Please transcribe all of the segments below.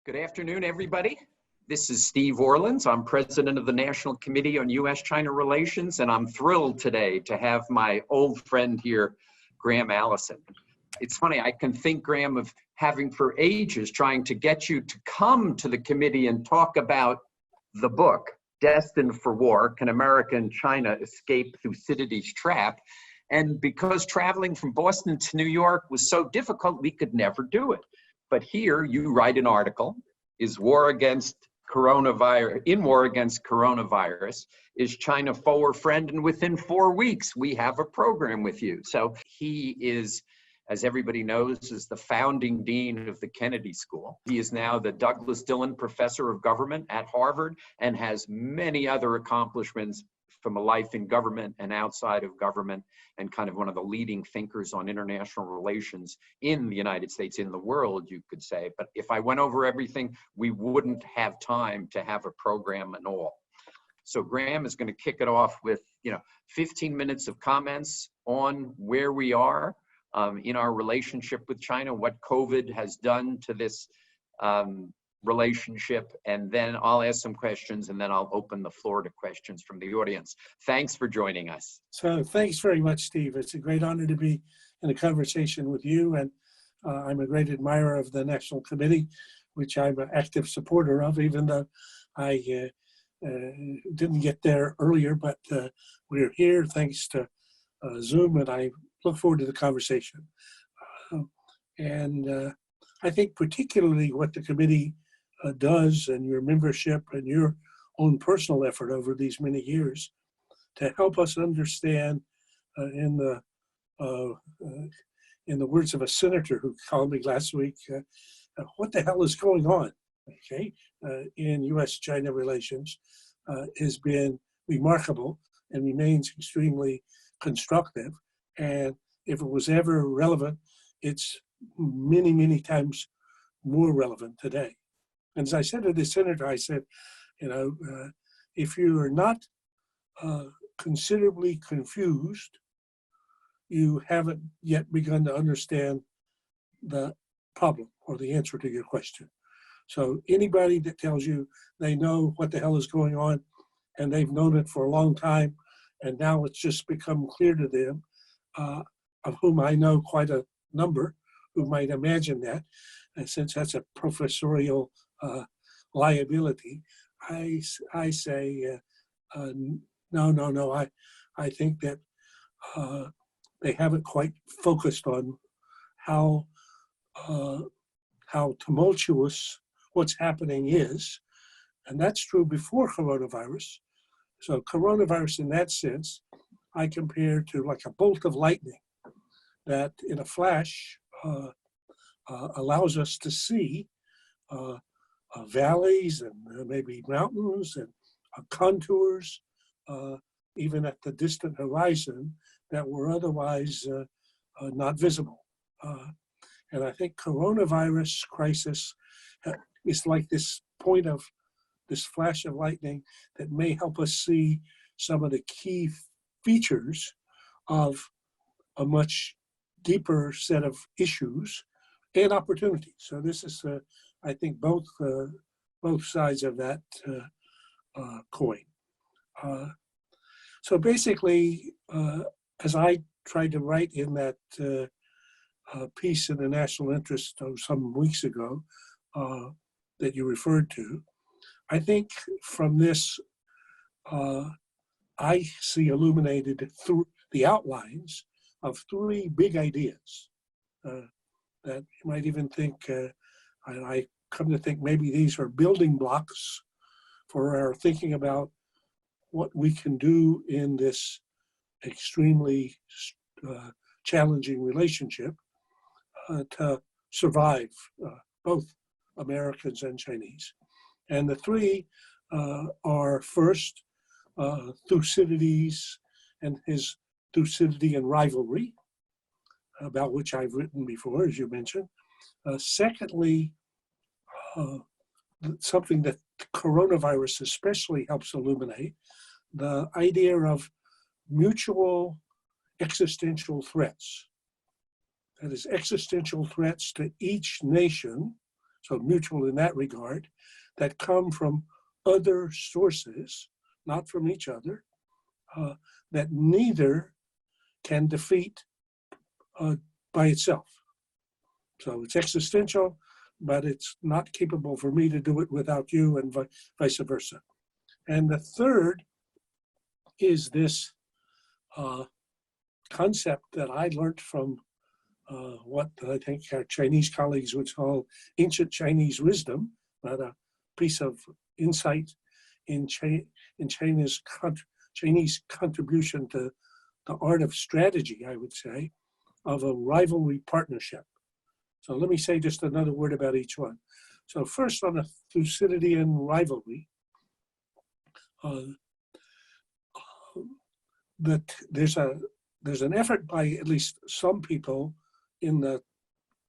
Good afternoon, everybody. This is Steve Orleans. I'm president of the National Committee on U.S.-China Relations, and I'm thrilled today to have my old friend here, Graham Allison. It's funny, I can think, Graham, of having for ages trying to get you to come to the committee and talk about the book, Destined for War, Can America and China Escape Thucydides' Trap? And because traveling from Boston to New York was so difficult, we could never do it. But here you write an article, is war against coronavirus, in war against coronavirus, is China foe or friend? And within 4 weeks, we have a program with you. So he is, as everybody knows, is the founding dean of the Kennedy School. He is now the Douglas Dillon Professor of Government at Harvard and has many other accomplishments from a life in government and outside of government, and kind of one of the leading thinkers on international relations in the United States, in the world, you could say. But if I went over everything, we wouldn't have time to have a program and all. So Graham is going to kick it off with 15 minutes of comments on where we are in our relationship with China, what COVID has done to this relationship, and then I'll ask some questions, and then I'll open the floor to questions from the audience. Thanks for joining us. So thanks very much, Steve. It's a great honor to be in a conversation with you, and I'm a great admirer of the National Committee, which I'm an active supporter of, even though I didn't get there earlier, but we're here thanks to Zoom, and I look forward to the conversation. I think particularly what the committee does, and your membership and your own personal effort over these many years to help us understand, in the words of a senator who called me last week, what the hell is going on, okay, in U.S.-China relations has been remarkable and remains extremely constructive. And if it was ever relevant, it's many, many times more relevant today. And as I said to the senator, I said, if you are not considerably confused, you haven't yet begun to understand the problem or the answer to your question. So anybody that tells you they know what the hell is going on and they've known it for a long time, and now it's just become clear to them, of whom I know quite a number who might imagine that, and since that's a professorial liability, I say, no. I think that they haven't quite focused on how tumultuous what's happening is, and that's true before coronavirus. So coronavirus, in that sense, I compare to like a bolt of lightning that, in a flash, allows us to see valleys and maybe mountains and contours, even at the distant horizon, that were otherwise not visible. And I think coronavirus crisis is like this point of this flash of lightning that may help us see some of the key features of a much deeper set of issues and opportunities. So this is, I think, both sides of that coin. So basically, as I tried to write in that piece in the National Interest some weeks ago that you referred to, I think from this, I see illuminated through the outlines of three big ideas that you might even think, I come to think maybe these are building blocks for our thinking about what we can do in this extremely challenging relationship to survive, both Americans and Chinese. And the three are first, Thucydides and his Thucydidean rivalry, about which I've written before, as you mentioned. Secondly, something that coronavirus especially helps illuminate, the idea of mutual existential threats. That is, existential threats to each nation, so mutual in that regard, that come from other sources, not from each other, that neither can defeat by itself. So it's existential, but it's not capable for me to do it without you, and vice versa. And the third is this concept that I learned from what I think our Chinese colleagues would call ancient Chinese wisdom, but a piece of insight in Chinese contribution to the art of strategy, I would say, of a rivalry partnership. So let me say just another word about each one. So first, on a Thucydidean rivalry, that there's an effort by at least some people in the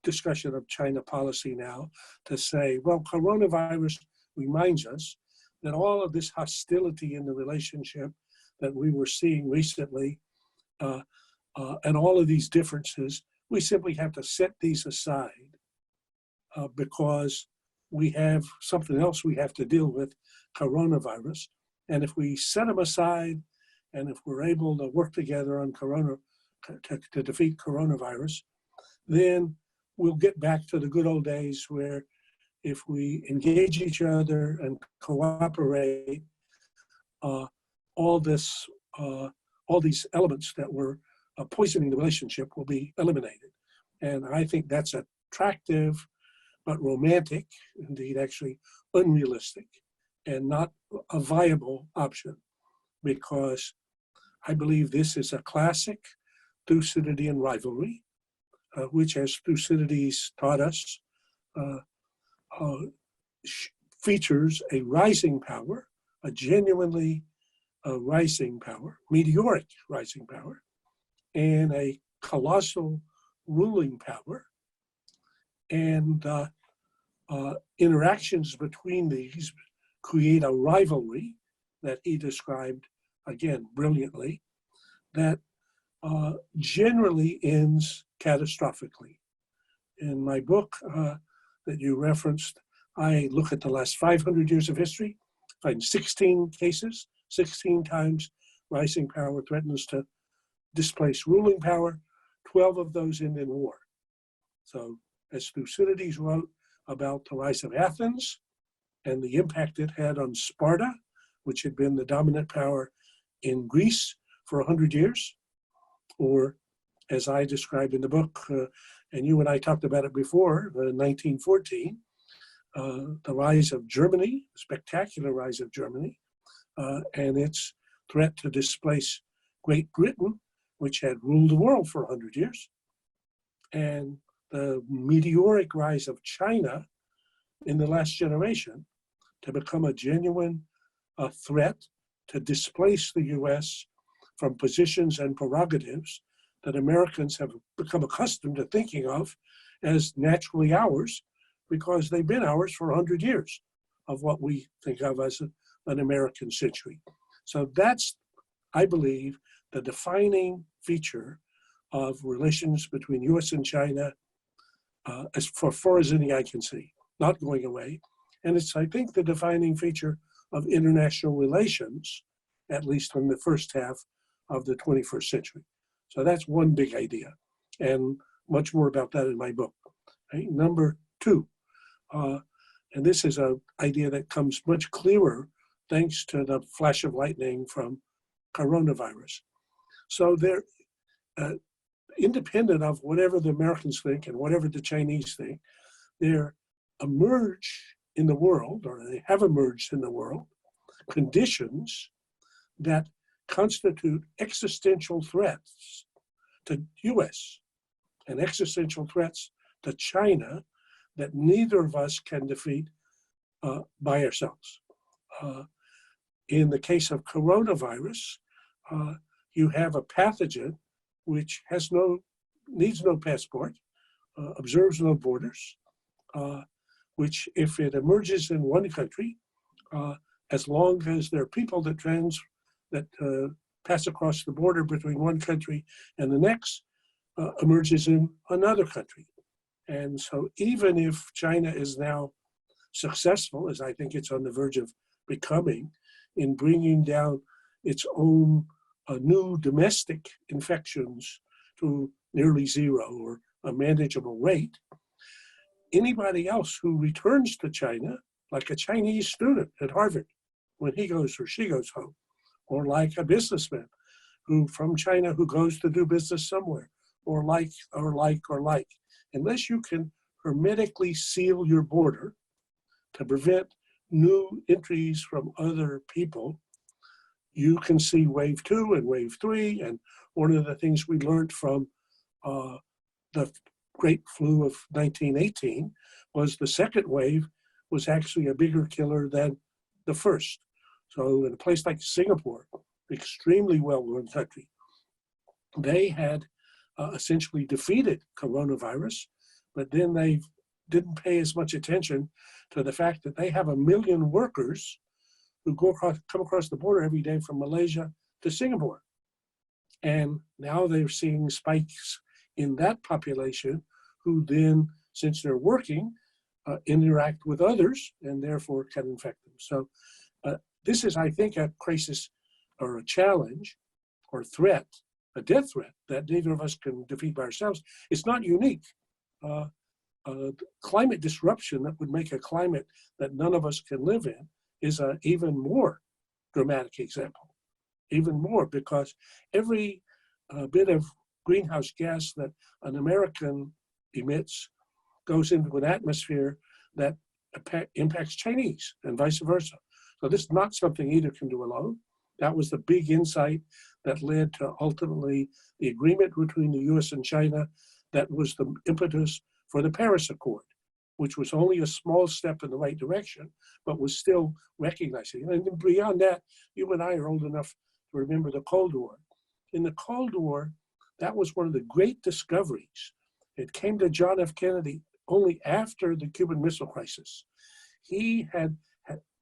discussion of China policy now to say, well, coronavirus reminds us that all of this hostility in the relationship that we were seeing recently, and all of these differences, we simply have to set these aside because we have something else we have to deal with, coronavirus. And if we set them aside, and if we're able to work together on to defeat coronavirus, then we'll get back to the good old days where if we engage each other and cooperate, all these elements that were poisoning the relationship will be eliminated. And I think that's attractive, but romantic, indeed actually unrealistic, and not a viable option, because I believe this is a classic Thucydidean rivalry, which, as Thucydides taught us, features a rising power, a genuinely rising power, meteoric rising power, and a colossal ruling power. And interactions between these create a rivalry that he described, again, brilliantly, that generally ends catastrophically. In my book that you referenced, I look at the last 500 years of history, find 16 cases, 16 times rising power threatens to displace ruling power, 12 of those end in war. So as Thucydides wrote about the rise of Athens and the impact it had on Sparta, which had been the dominant power in Greece for 100 years, or as I described in the book, and you and I talked about it before, 1914, the rise of Germany, the spectacular rise of Germany, and its threat to displace Great Britain, which had ruled the world for 100 years, and the meteoric rise of China in the last generation to become a genuine threat to displace the US from positions and prerogatives that Americans have become accustomed to thinking of as naturally ours, because they've been ours for 100 years of what we think of as an American century. So that's, I believe, the defining feature of relations between US and China as far as any I can see, not going away. And it's, I think, the defining feature of international relations, at least in the first half of the 21st century. So that's one big idea, and much more about that in my book. Right? Number two, and this is an idea that comes much clearer thanks to the flash of lightning from coronavirus. So they're independent of whatever the Americans think and whatever the Chinese think, there emerge in the world, or they have emerged in the world, conditions that constitute existential threats to US and existential threats to China that neither of us can defeat by ourselves. In the case of coronavirus, you have a pathogen which needs no passport, observes no borders, which if it emerges in one country, as long as there are people that pass across the border between one country and the next, emerges in another country. And so even if China is now successful, as I think it's on the verge of becoming, in bringing down its own new domestic infections to nearly zero or a manageable rate, anybody else who returns to China, like a Chinese student at Harvard, when he goes or she goes home, or like a businessman who from China who goes to do business somewhere, or like, unless you can hermetically seal your border to prevent new entries from other people, you can see wave 2 and wave 3. And one of the things we learned from the Great Flu of 1918 was the second wave was actually a bigger killer than the first. So in a place like Singapore, extremely well-known country, they had essentially defeated coronavirus, but then they didn't pay as much attention to the fact that they have 1 million workers who come across the border every day from Malaysia to Singapore. And now they're seeing spikes in that population who then, since they're working, interact with others and therefore can infect them. So this is, I think, a crisis or a challenge or threat, a death threat that neither of us can defeat by ourselves. It's not unique. Climate disruption that would make a climate that none of us can live in is an even more dramatic example, even more, because every bit of greenhouse gas that an American emits goes into an atmosphere that impacts Chinese and vice versa. So this is not something either can do alone. That was the big insight that led to ultimately the agreement between the US and China that was the impetus for the Paris Accord, which was only a small step in the right direction, but was still recognizing. And beyond that, you and I are old enough to remember the Cold War. In the Cold War, that was one of the great discoveries. It came to John F. Kennedy only after the Cuban Missile Crisis. He had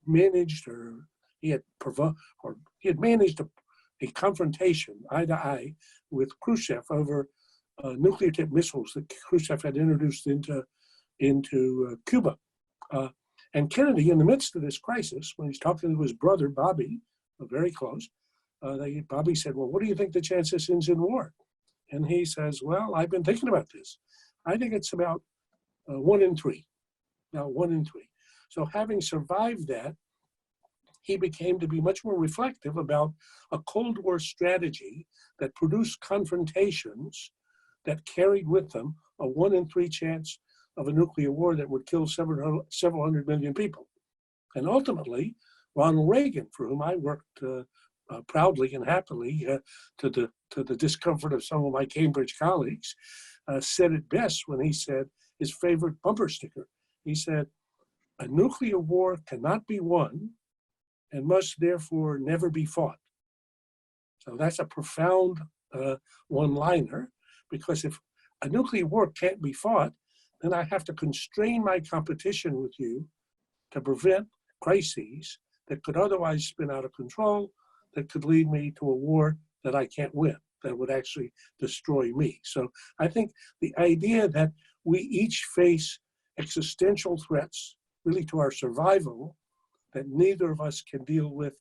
managed, or he had managed a confrontation eye to eye with Khrushchev over nuclear tipped missiles that Khrushchev had introduced into Cuba. And Kennedy, in the midst of this crisis, when he's talking to his brother, Bobby, very close, Bobby said, well, what do you think the chance this ends in war? And he says, well, I've been thinking about this. I think it's about 1 in 3. Now, 1 in 3. So having survived that, he became to be much more reflective about a Cold War strategy that produced confrontations that carried with them a 1 in 3 chance of a nuclear war that would kill several hundred million people. And ultimately, Ronald Reagan, for whom I worked proudly and happily to the discomfort of some of my Cambridge colleagues, said it best when he said his favorite bumper sticker. He said, a nuclear war cannot be won and must therefore never be fought. So that's a profound one-liner, because if a nuclear war can't be fought, then I have to constrain my competition with you to prevent crises that could otherwise spin out of control, that could lead me to a war that I can't win, that would actually destroy me. So I think the idea that we each face existential threats really to our survival that neither of us can deal with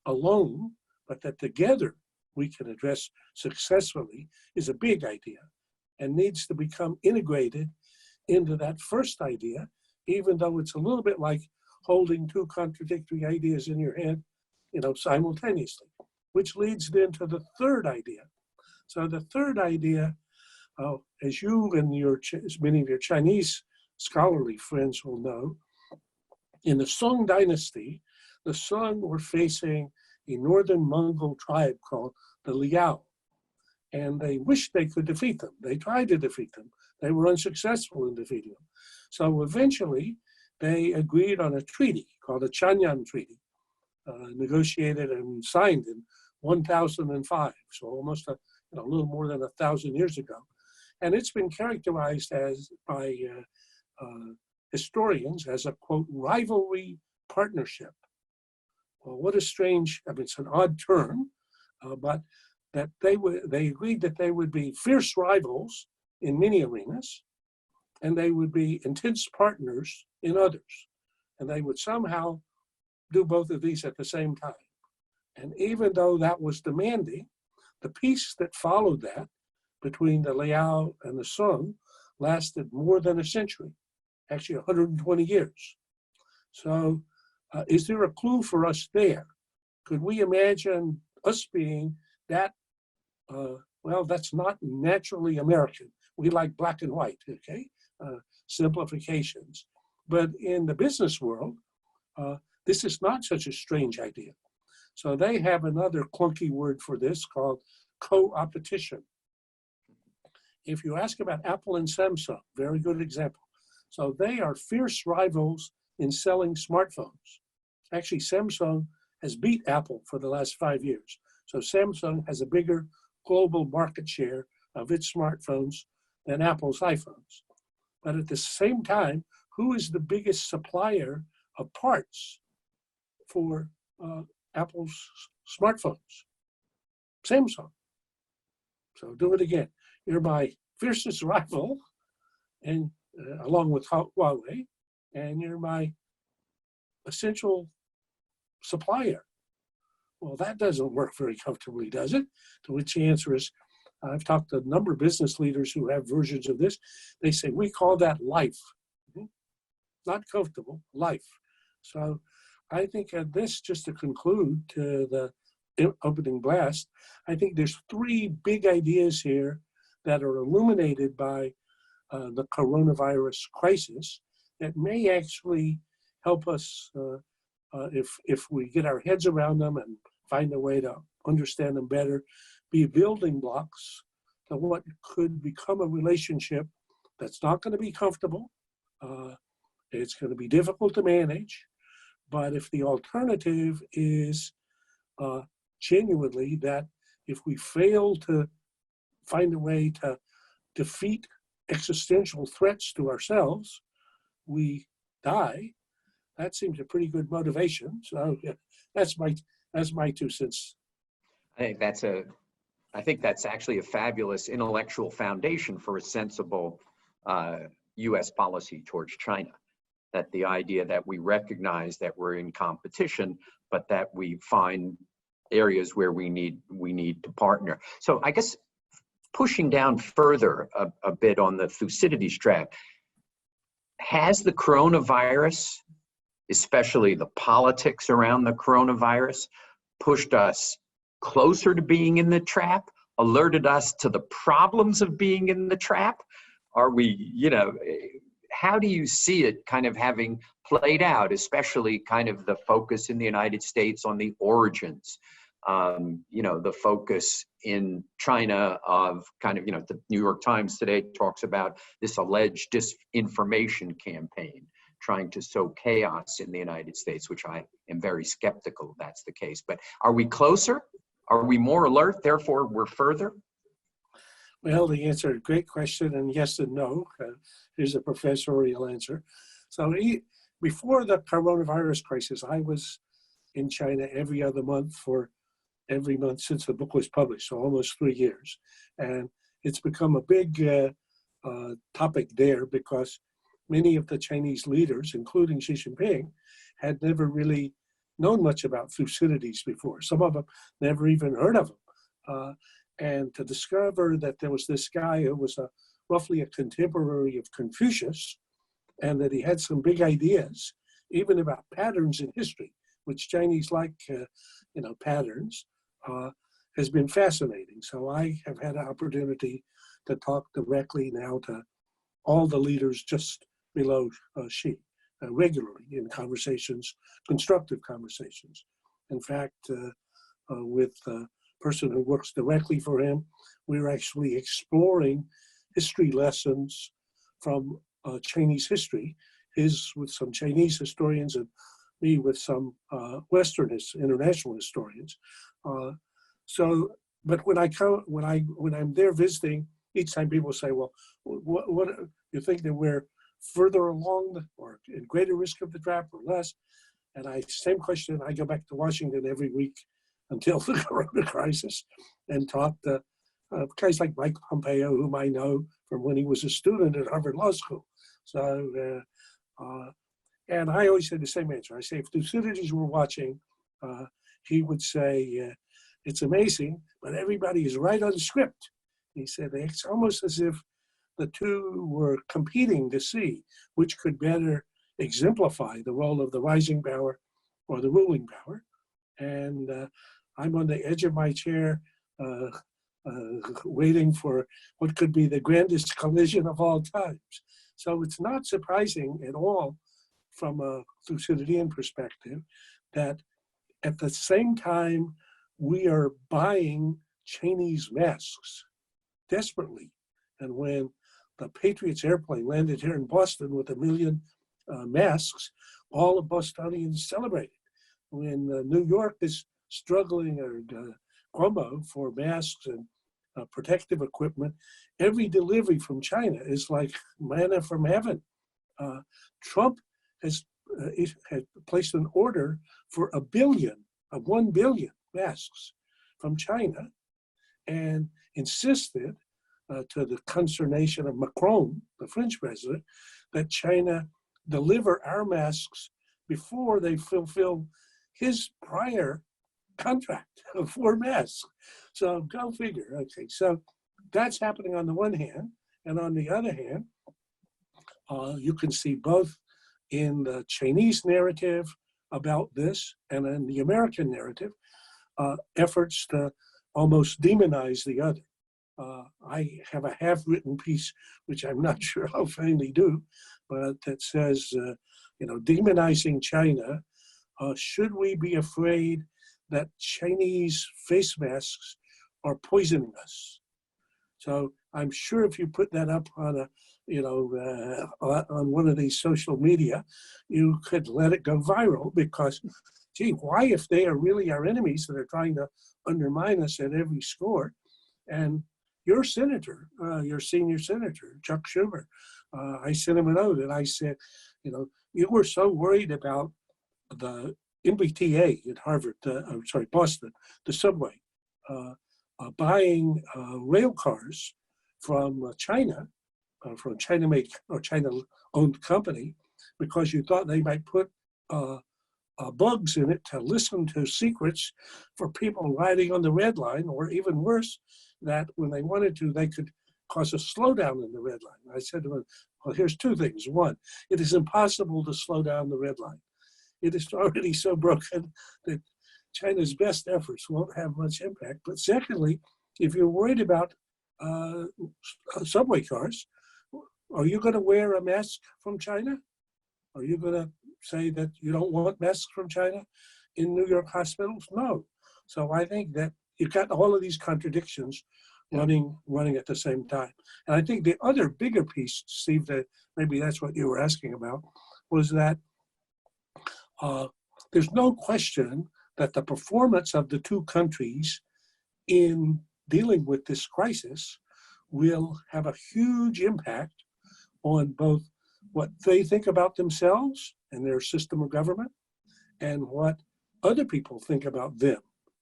alone, but that together we can address successfully is a big idea and needs to become integrated into that first idea, even though it's a little bit like holding 2 contradictory ideas in your head, simultaneously, which leads then to the third idea. So the third idea, as you and as many of your Chinese scholarly friends will know, in the Song dynasty, the Song were facing a northern Mongol tribe called the Liao, and they wished they could defeat them. They tried to defeat them. They were unsuccessful in defeating them. So eventually, they agreed on a treaty called the Chanyan Treaty, negotiated and signed in 1005, so almost a little more than 1,000 years ago. And it's been characterized by historians as a, quote, rivalry partnership. Well, what a strange, it's an odd term, but that they agreed that they would be fierce rivals in many arenas, and they would be intense partners in others. And they would somehow do both of these at the same time. And even though that was demanding, the peace that followed that between the Liao and the Song lasted more than a century, actually 120 years. So is there a clue for us there? Could we imagine us being that, well, that's not naturally American. We like black and white, okay? Simplifications. But in the business world, this is not such a strange idea. So they have another clunky word for this called co-opetition. If you ask about Apple and Samsung, very good example. So they are fierce rivals in selling smartphones. Actually, Samsung has beat Apple for the last 5 years. So Samsung has a bigger global market share of its smartphones than Apple's iPhones. But at the same time, who is the biggest supplier of parts for Apple's smartphones? Samsung. So do it again. You're my fiercest rival, and along with Huawei, and you're my essential supplier. Well, that doesn't work very comfortably, does it? To which the answer is, I've talked to a number of business leaders who have versions of this. They say, we call that life. Not comfortable, life. So I think this, just to conclude to the opening blast, I think there's 3 big ideas here that are illuminated by the coronavirus crisis that may actually help us, if we get our heads around them and find a way to understand them better, be building blocks to what could become a relationship that's not going to be comfortable. It's going to be difficult to manage, but if the alternative is genuinely that if we fail to find a way to defeat existential threats to ourselves, we die, that seems a pretty good motivation. So yeah, that's my 2 cents. I think that's actually a fabulous intellectual foundation for a sensible U.S. policy towards China. That the idea that we recognize that we're in competition, but that we find areas where we need to partner. So I guess pushing down further a bit on the Thucydides trap, has the coronavirus, especially the politics around the coronavirus, pushed us closer to being in the trap, alerted us to the problems of being in the trap? Are we, how do you see it kind of having played out, especially kind of the focus in the United States on the origins, the focus in China of kind of, the New York Times today talks about this alleged disinformation campaign trying to sow chaos in the United States, which I am very skeptical that's the case. But are we closer? Are we more alert, therefore we're further? Well, the answer, great question, and yes and no. Here's a professorial answer. So before the coronavirus crisis, I was in China every other month for every month since the book was published, so almost 3 years. And it's become a big topic there because many of the Chinese leaders, including Xi Jinping, had never really known much about Thucydides before. Some of them never even heard of him. And to discover that there was this guy who was roughly a contemporary of Confucius, and that he had some big ideas, even about patterns in history, which Chinese like, patterns, has been fascinating. So I have had an opportunity to talk directly now to all the leaders just below Xi, regularly in conversations, constructive conversations. In fact, with a person who works directly for him, we're actually exploring history lessons from Chinese history, his with some Chinese historians and me with some Western international historians. But when I'm there visiting, each time people say, well, what you think that we're further along or in greater risk of the trap or less? And same question, I go back to Washington every week until the corona crisis and talk to guys like Mike Pompeo, whom I know from when he was a student at Harvard Law School. And I always say the same answer. I say, if Thucydides were watching, he would say, it's amazing, but everybody is right on script. He said, it's almost as if the two were competing to see which could better exemplify the role of the rising power or the ruling power. And I'm on the edge of my chair waiting for what could be the grandest collision of all times. So it's not surprising at all from a Thucydidean perspective that at the same time we are buying Chinese masks desperately. And when the Patriots airplane landed here in Boston with 1 million masks, all of Bostonians celebrated. When New York is struggling, or Cuomo, for masks and protective equipment, every delivery from China is like manna from heaven. Trump has placed an order for 1 billion masks from China, and insisted to the consternation of Macron, the French president, that China deliver our masks before they fulfill his prior contract for masks. So go figure. Okay, so that's happening on the one hand, and on the other hand, you can see both in the Chinese narrative about this and in the American narrative, efforts to almost demonize the other. I have a half-written piece, which I'm not sure I'll finally do, but that says, demonizing China. Should we be afraid that Chinese face masks are poisoning us? So I'm sure if you put that up on on one of these social media, you could let it go viral, because, gee, why, if they are really our enemies that are trying to undermine us at every score? And your senator, your senior senator, Chuck Schumer, I sent him a note and I said, you were so worried about the MBTA at Harvard, Boston, the subway, buying rail cars from China, from a China-made or China-owned company, because you thought they might put bugs in it to listen to secrets for people riding on the red line, or even worse, that when they wanted to, they could cause a slowdown in the red line. I said to him, well, here's two things. One, it is impossible to slow down the red line. It is already so broken that China's best efforts won't have much impact. But secondly, if you're worried about subway cars, are you going to wear a mask from China? Are you going to say that you don't want masks from China in New York hospitals? No. So I think that you've got all of these contradictions running at the same time. And I think the other bigger piece, Steve, that maybe that's what you were asking about, was that there's no question that the performance of the two countries in dealing with this crisis will have a huge impact on both what they think about themselves and their system of government, and what other people think about them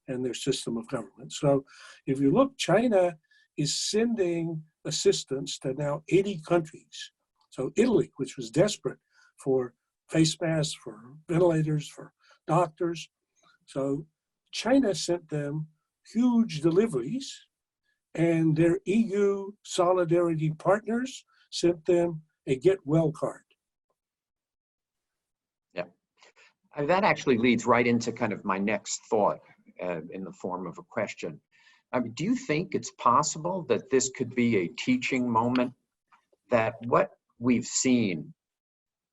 and their system of government. So if you look, China is sending assistance to now 80 countries. So Italy, which was desperate for face masks, for ventilators, for doctors. So China sent them huge deliveries, and their EU solidarity partners sent them a get well card. Yeah, that actually leads right into kind of my next thought in the form of a question. I mean, do you think it's possible that this could be a teaching moment, that what we've seen,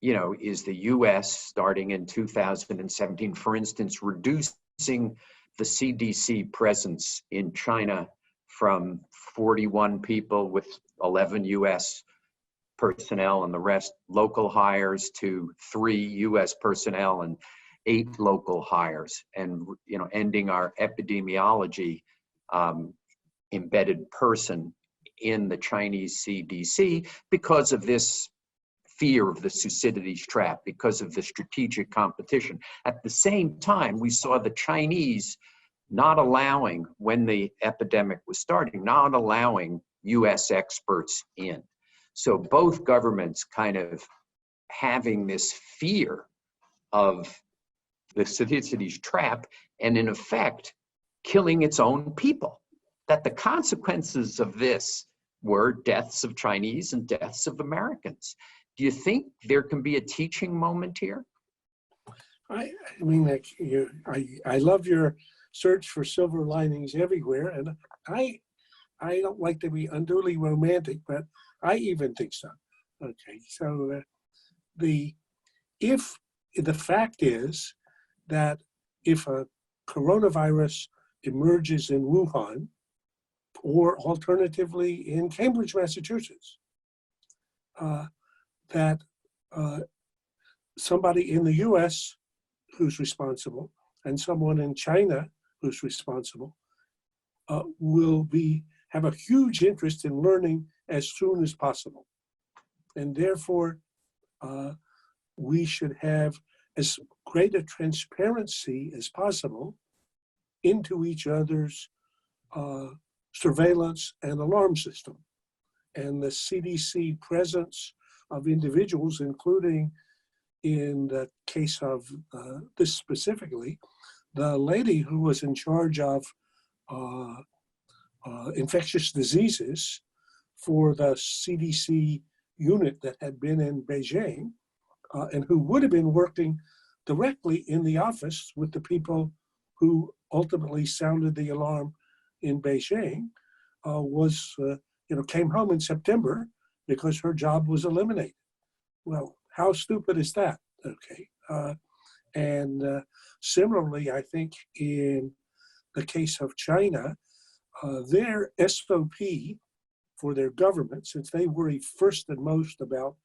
is the US starting in 2017, for instance, reducing the CDC presence in China from 41 people with 11 US personnel and the rest local hires to 3 US personnel and 8 local hires, and ending our epidemiology embedded person in the Chinese CDC because of this fear of the Thucydides trap, because of the strategic competition. At the same time, we saw the Chinese not allowing, when the epidemic was starting, not allowing US experts in. So both governments kind of having this fear of the Thucydides trap, and in effect, killing its own people. That the consequences of this were deaths of Chinese and deaths of Americans. Do you think there can be a teaching moment here? I mean, like I love your search for silver linings everywhere, and I don't like to be unduly romantic, but I even think so. Okay, so the fact is that if a coronavirus emerges in Wuhan, or alternatively in Cambridge, Massachusetts, that somebody in the US who's responsible and someone in China who's responsible will have a huge interest in learning as soon as possible. And therefore, we should have as great a transparency as possible into each other's surveillance and alarm system. And the CDC presence of individuals, including in the case of this specifically, the lady who was in charge of infectious diseases for the CDC unit that had been in Beijing, and who would have been working directly in the office with the people who ultimately sounded the alarm in Beijing, came home in September because her job was eliminated. Well, how stupid is that? Okay. Similarly, I think in the case of China, their SOP for their government, since they worry first and most about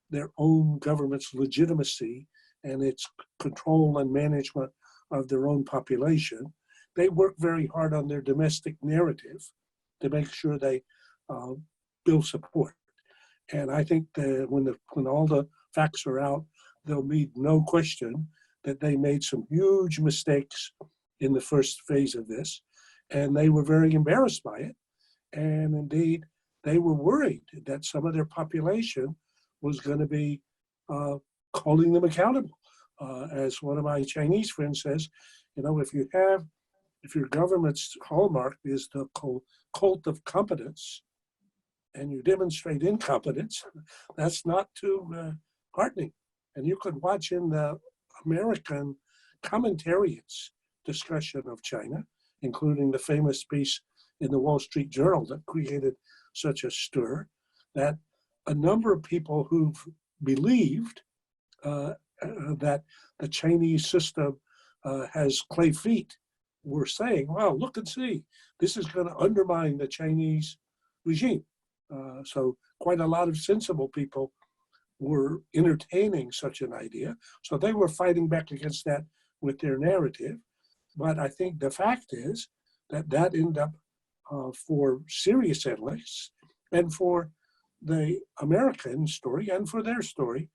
their own government's legitimacy and its control and management of their own population, they work very hard on their domestic narrative to make sure they build support. And I think that when all the facts are out, there'll be no question that they made some huge mistakes in the first phase of this, and they were very embarrassed by it. And indeed, they were worried that some of their population was going to be calling them accountable. As one of my Chinese friends says, if your government's hallmark is the cult of competence, and you demonstrate incompetence, that's not too heartening. And you could watch in the American commentariat's discussion of China, including the famous piece in the Wall Street Journal that created such a stir, that a number of people who've believed that the Chinese system has clay feet were saying, wow, look and see, this is going to undermine the Chinese regime. So quite a lot of sensible people were entertaining such an idea. So they were fighting back against that with their narrative. But I think the fact is that ended up for serious analysts and for the American story and for their story,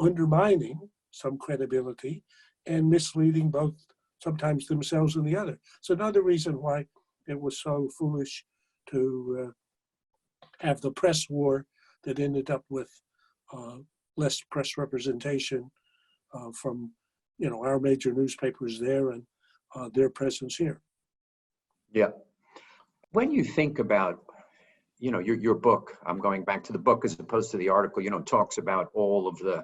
undermining some credibility and misleading both sometimes themselves and the other. It's another reason why it was so foolish to have the press war that ended up with less press representation from our major newspapers there and their presence here. Yeah. When you think about your book, I'm going back to the book as opposed to the article, talks about all of the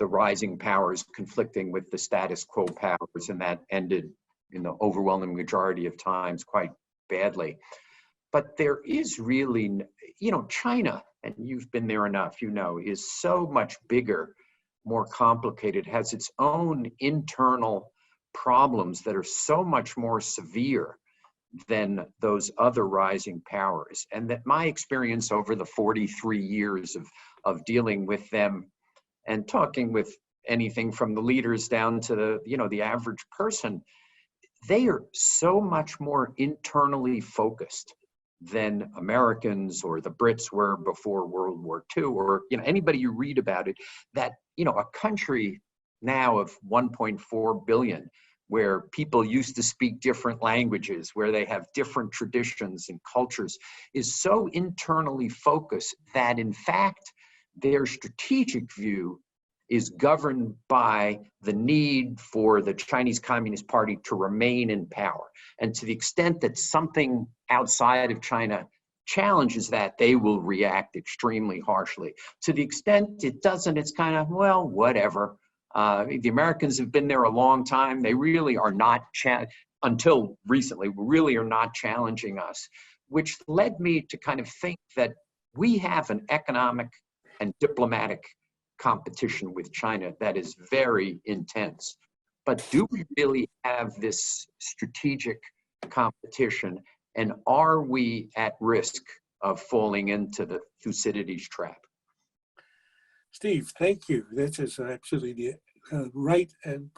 rising powers conflicting with the status quo powers, and that ended in the overwhelming majority of times quite badly. But there is really, China, and you've been there enough, is so much bigger, more complicated, has its own internal problems that are so much more severe than those other rising powers. And that my experience over the 43 years of dealing with them and talking with anything from the leaders down to the average person, they are so much more internally focused than Americans or the Brits were before World War II, or anybody you read about it, that a country now of 1.4 billion where people used to speak different languages, where they have different traditions and cultures, is so internally focused that in fact, their strategic view is governed by the need for the Chinese Communist Party to remain in power. And to the extent that something outside of China challenges that, they will react extremely harshly. To the extent it doesn't, it's kind of, well, whatever. The Americans have been there a long time. They really are not, until recently, really are not challenging us, which led me to kind of think that we have an economic and diplomatic competition with China that is very intense. But do we really have this strategic competition, and are we at risk of falling into the Thucydides trap? Steve, thank you. This is actually the right and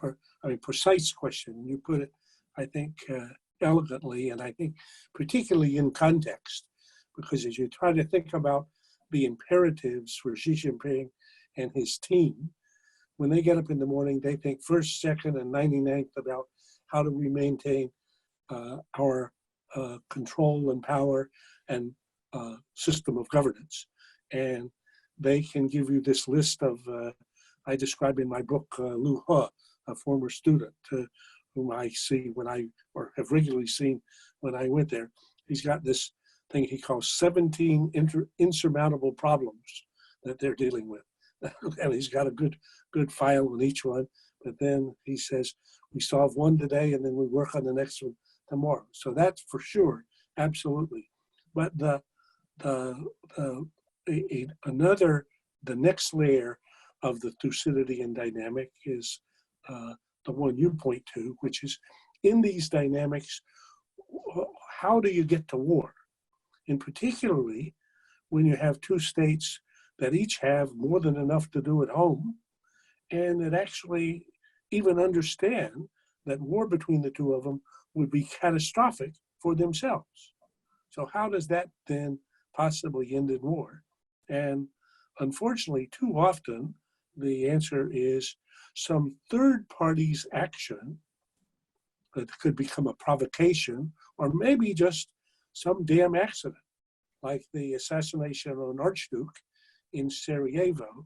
precise question. You put it, I think, elegantly, and I think particularly in context, because as you try to think about the imperatives for Xi Jinping and his team, when they get up in the morning, they think first, second, and 99th about how do we maintain our control and power and system of governance. And they can give you this list of, I describe in my book, Lu He, a former student whom I see or have regularly seen when I went there. He's got this thing he calls 17 insurmountable problems that they're dealing with. And he's got a good file on each one. But then he says, we solve one today and then we work on the next one tomorrow. So that's for sure, absolutely. But the next layer of the Thucydidean dynamic is the one you point to, which is in these dynamics, how do you get to war? And particularly when you have two states that each have more than enough to do at home, and that actually even understand that war between the two of them would be catastrophic for themselves. So how does that then possibly end in war? And unfortunately, too often, the answer is some third party's action that could become a provocation, or maybe just some damn accident, like the assassination of an archduke in Sarajevo,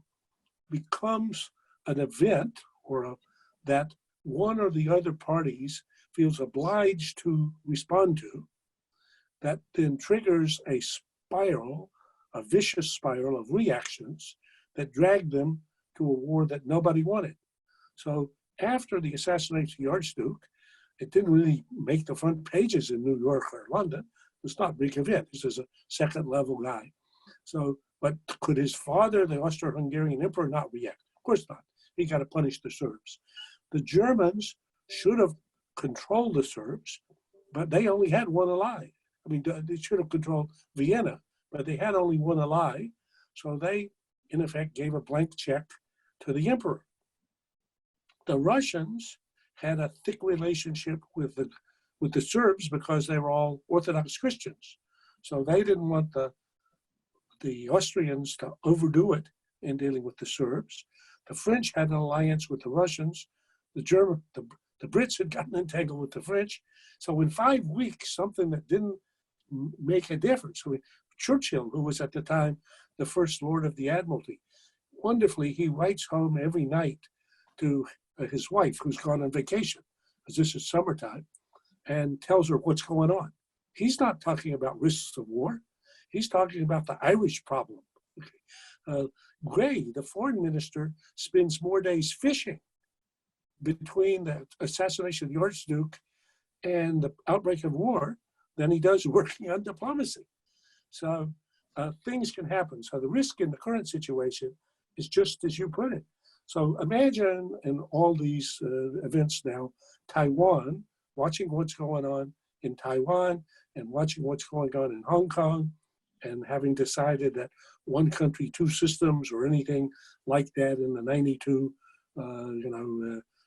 becomes an event that one or the other parties feels obliged to respond to, that then triggers a spiral, a vicious spiral of reactions that drag them to a war that nobody wanted. So after the assassination of the Archduke, it didn't really make the front pages in New York or London. It's not a big event. This is a second level guy. So, but could his father, the Austro-Hungarian emperor, not react? Of course not. He got to punish the Serbs. The Germans should have controlled the Serbs, but they only had one ally. I mean, they should have controlled Vienna, but they had only one ally. So they, in effect, gave a blank check to the emperor. The Russians had a thick relationship with the Serbs because they were all Orthodox Christians. So they didn't want the Austrians to overdo it in dealing with the Serbs. The French had an alliance with the Russians. The Brits had gotten entangled with the French. So in 5 weeks, something that didn't make a difference. Churchill, who was at the time the First Lord of the Admiralty, wonderfully, he writes home every night to his wife, who's gone on vacation, because this is summertime, and tells her what's going on. He's not talking about risks of war. He's talking about the Irish problem. Gray, the foreign minister, spends more days fishing between the assassination of the Archduke and the outbreak of war than he does working on diplomacy. So things can happen. So the risk in the current situation is just as you put it. So imagine in all these events now, Taiwan, watching what's going on in Taiwan and watching what's going on in Hong Kong, and having decided that one country, two systems or anything like that in the 92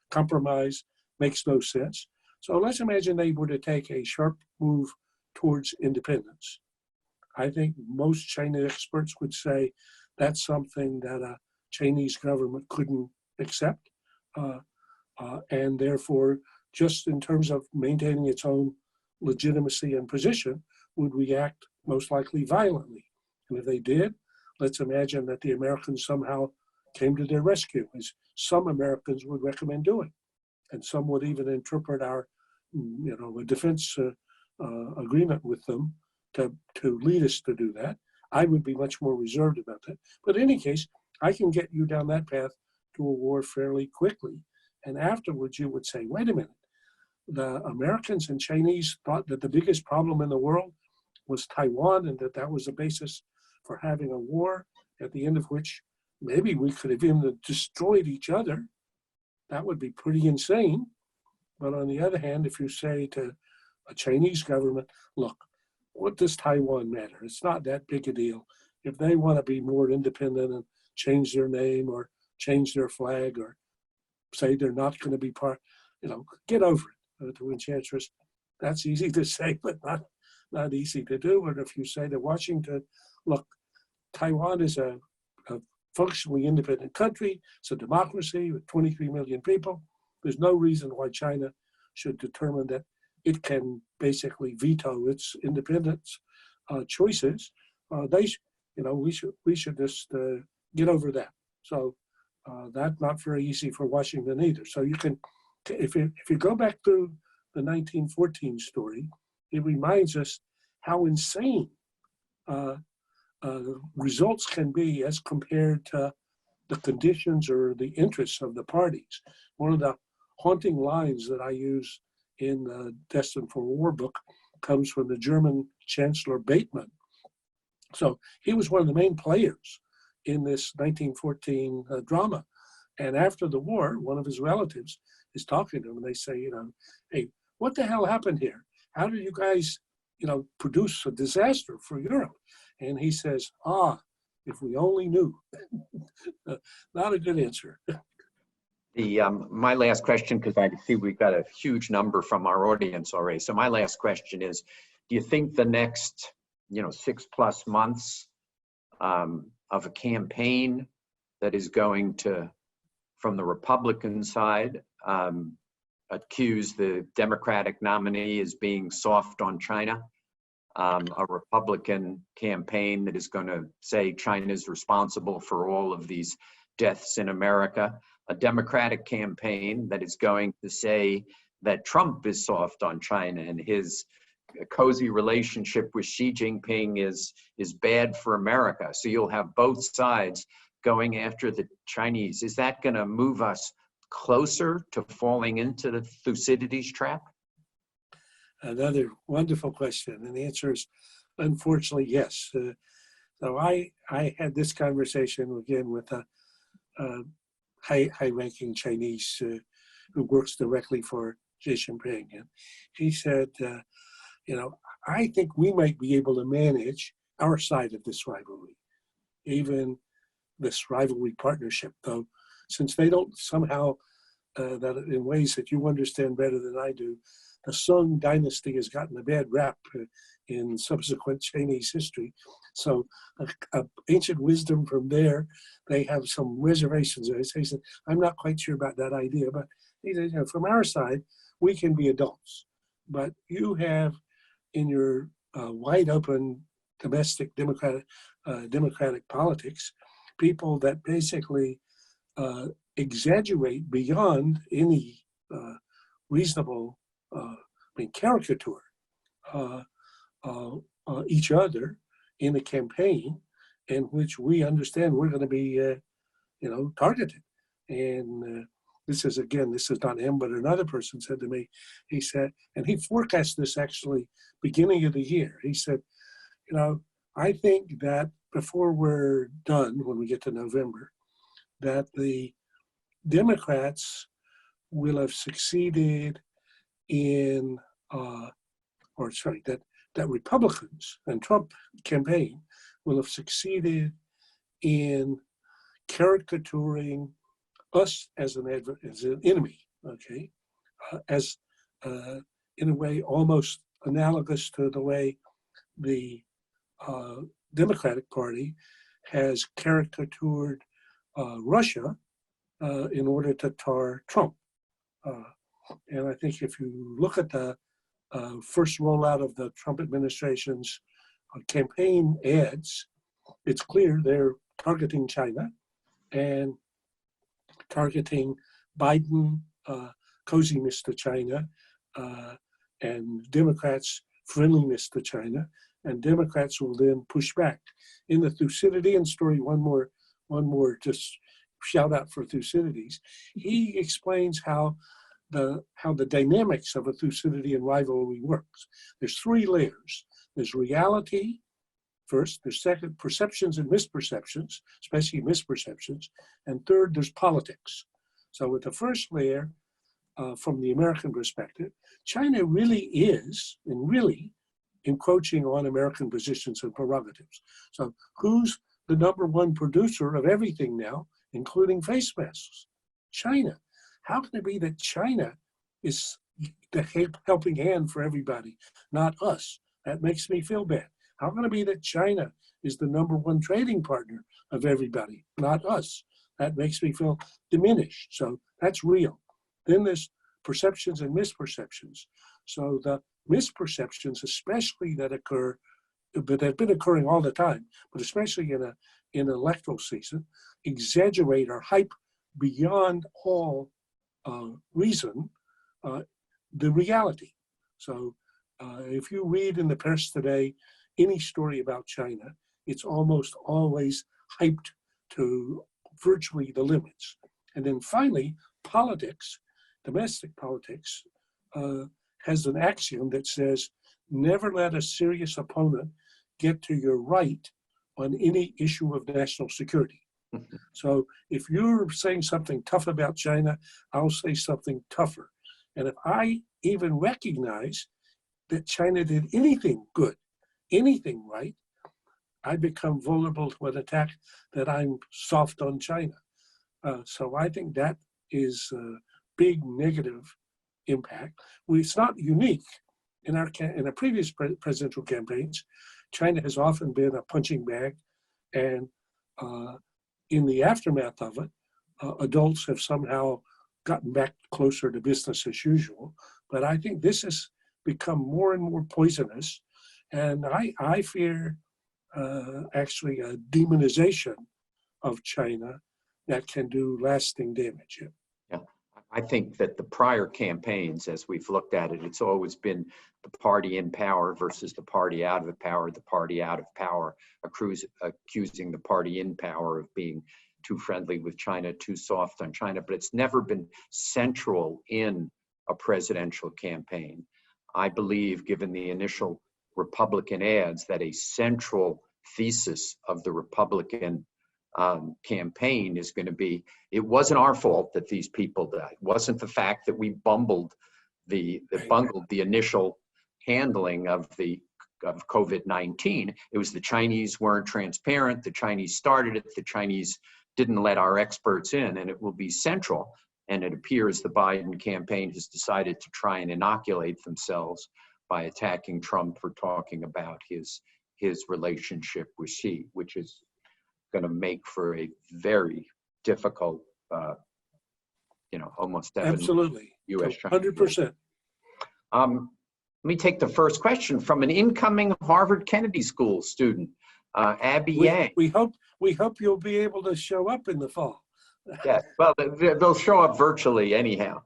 compromise makes no sense. So let's imagine they were to take a sharp move towards independence. I think most China experts would say that's something that a Chinese government couldn't accept, and therefore just in terms of maintaining its own legitimacy and position, would react most likely violently. And if they did, let's imagine that the Americans somehow came to their rescue, as some Americans would recommend doing. And some would even interpret our, a defense agreement with them to lead us to do that. I would be much more reserved about that. But in any case, I can get you down that path to a war fairly quickly. And afterwards, you would say, wait a minute, the Americans and Chinese thought that the biggest problem in the world was Taiwan, and that was the basis for having a war, at the end of which maybe we could have even destroyed each other. That would be pretty insane. But on the other hand, if you say to a Chinese government, look, what does Taiwan matter? It's not that big a deal. If they want to be more independent and change their name or change their flag or say they're not going to be part, get over it. To Enchantress, that's easy to say, but not easy to do. But if you say to Washington, look, Taiwan is a functionally independent country, it's a democracy with 23 million people. There's no reason why China should determine that it can basically veto its independence choices. We should just get over that. So that's not very easy for Washington either. So you can, if you go back to the 1914 story, it reminds us how insane results can be as compared to the conditions or the interests of the parties. One of the haunting lines that I use in the Destined for War book comes from the German Chancellor Bateman. So he was one of the main players in this 1914 drama. And after the war, one of his relatives is talking to him, and they say, hey, what the hell happened here? How did you guys, produce a disaster for Europe? And he says, if we only knew. Not a good answer. My last question, because I see we've got a huge number from our audience already. So my last question is, do you think the next, 6+ months of a campaign that is going to, from the Republican side, accuse the Democratic nominee as being soft on China, a Republican campaign that is going to say China is responsible for all of these deaths in America, a Democratic campaign that is going to say that Trump is soft on China and his cozy relationship with Xi Jinping is bad for America. So you'll have both sides going after the Chinese. Is that going to move us closer to falling into the Thucydides trap? Another wonderful question, and the answer is, unfortunately, yes. So I had this conversation again with a high-ranking Chinese who works directly for Xi Jinping, and he said, I think we might be able to manage our side of this rivalry, even this rivalry partnership, though, since they don't somehow, that in ways that you understand better than I do, the Sung dynasty has gotten a bad rap in subsequent Chinese history. So ancient wisdom from there, they have some reservations. He said, I'm not quite sure about that idea, but he said, from our side, we can be adults. But you have in your wide open domestic democratic politics, people that basically exaggerate beyond any reasonable, caricature each other in a campaign in which we understand we're going to be, targeted. And this is not him, but another person said to me, he said, and he forecast this actually beginning of the year. He said, I think that before we're done, when we get to November, that the Democrats will have succeeded in, that Republicans and Trump campaign will have succeeded in caricaturing us as an enemy, okay, in a way almost analogous to the way the Democratic Party has caricatured Russia in order to tar Trump. And I think if you look at the first rollout of the Trump administration's campaign ads, it's clear they're targeting China and targeting Biden coziness to China and Democrats' friendliness to China, and Democrats will then push back. In the Thucydidean story, one more just shout out for Thucydides. He explains how the dynamics of a Thucydidean rivalry works. There's three layers. There's reality first, there's second, perceptions and misperceptions, especially misperceptions, and third, there's politics. So with the first layer, from the American perspective, China really is, and really, encroaching on American positions and prerogatives. So who's the number one producer of everything now, including face masks? China. How can it be that China is the helping hand for everybody, not us? That makes me feel bad. How can it be that China is the number one trading partner of everybody, not us? That makes me feel diminished. So that's real. Then there's perceptions and misperceptions. So the misperceptions, especially that occur, but they've been occurring all the time, but especially in an electoral season, exaggerate or hype beyond all reason the reality. So if you read in the press today any story about China, it's almost always hyped to virtually the limits. And then finally, politics, domestic politics, has an axiom that says, never let a serious opponent get to your right on any issue of national security. So if you're saying something tough about China, I'll say something tougher. And if I even recognize that China did anything good, anything right, I become vulnerable to an attack that I'm soft on China. So I think that is a big negative impact. It's not unique. In our previous presidential campaigns, China has often been a punching bag, and in the aftermath of it, adults have somehow gotten back closer to business as usual. But I think this has become more and more poisonous, and I fear actually a demonization of China that can do lasting damage. Yeah, I think that the prior campaigns, as we've looked at it, it's always been the party in power versus the party out of power, the party out of power accusing the party in power of being too friendly with China, too soft on China, but it's never been central in a presidential campaign. I believe, given the initial Republican ads, that a central thesis of the Republican campaign is going to be, it wasn't our fault that these people died. It wasn't the fact that we bungled the initial handling of COVID-19. It was the Chinese weren't transparent. The Chinese started it. The Chinese didn't let our experts in, and it will be central. And it appears the Biden campaign has decided to try and inoculate themselves by attacking Trump for talking about his relationship with Xi, which is going to make for a very difficult, almost absolutely U.S.-China. 100%. Let me take the first question from an incoming Harvard Kennedy School student, Abby Yang. We hope you'll be able to show up in the fall. Yes, well, they'll show up virtually anyhow.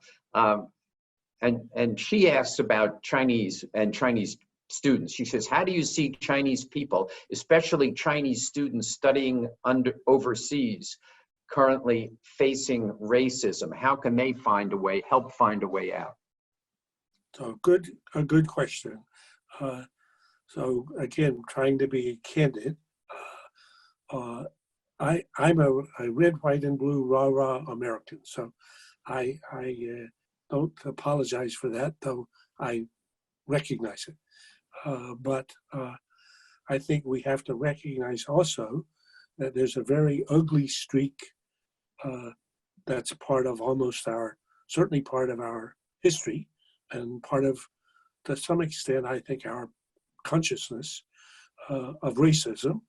And she asks about Chinese students. She says, how do you see Chinese people, especially Chinese students studying overseas, currently facing racism? How can they help find a way out? So a good question. So again, trying to be candid, I'm a red, white, and blue rah-rah American. So I don't apologize for that, though I recognize it. But I think we have to recognize also that there's a very ugly streak that's part of certainly part of our history, and part of, to some extent, I think, our consciousness of racism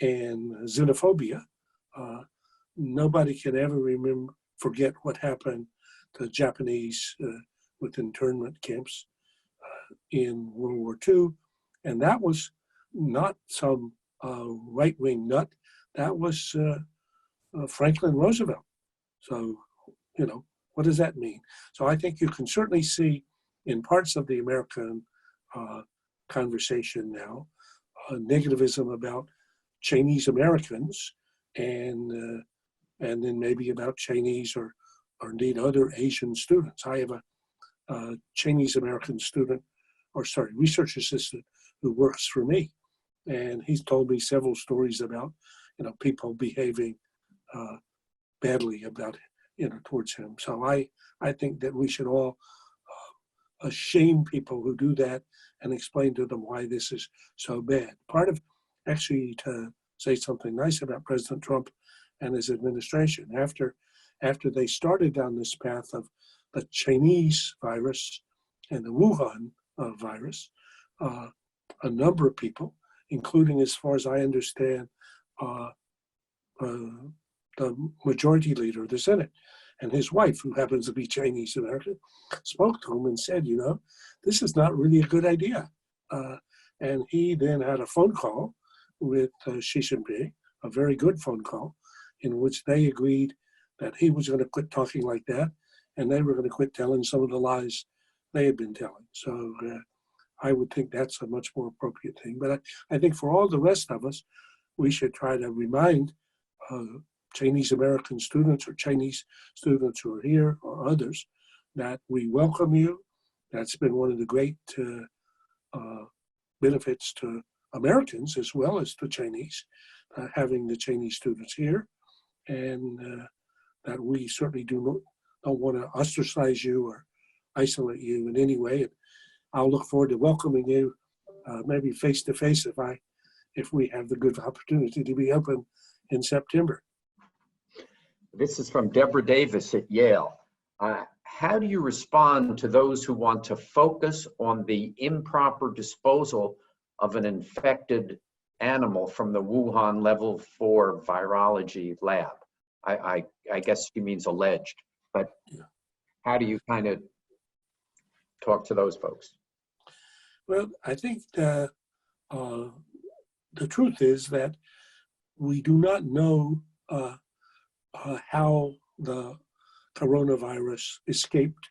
and xenophobia. Nobody can ever forget what happened the Japanese with internment camps in World War II. And that was not some right-wing nut. That was Franklin Roosevelt. So, you know, what does that mean? So I think you can certainly see in parts of the American conversation now negativism about Chinese Americans and then maybe about Chinese or indeed other Asian students. I have a Chinese American student, research assistant who works for me, and he's told me several stories about, you know, people behaving badly about, you know, towards him. So I think that we should all shame people who do that and explain to them why this is so bad. Part of, actually, to say something nice about President Trump and his administration, after they started down this path of the Chinese virus and the Wuhan virus, a number of people, including, as far as I understand, the majority leader of the Senate and his wife, who happens to be Chinese American, spoke to him and said, you know, this is not really a good idea. And he then had a phone call with Xi Jinping, a very good phone call, in which they agreed that he was going to quit talking like that, and they were going to quit telling some of the lies they had been telling. So I would think that's a much more appropriate thing. But I think for all the rest of us, we should try to remind Chinese American students or Chinese students who are here or others that we welcome you. That's been one of the great benefits to Americans as well as to Chinese, having the Chinese students here, and that we certainly don't want to ostracize you or isolate you in any way. And I'll look forward to welcoming you, maybe face to face if we have the good opportunity to be open in September. This is from Deborah Davis at Yale. How do you respond to those who want to focus on the improper disposal of an infected animal from the Wuhan level 4 virology lab? I guess she means alleged, but how do you kind of talk to those folks? Well, I think the truth is that we do not know how the coronavirus escaped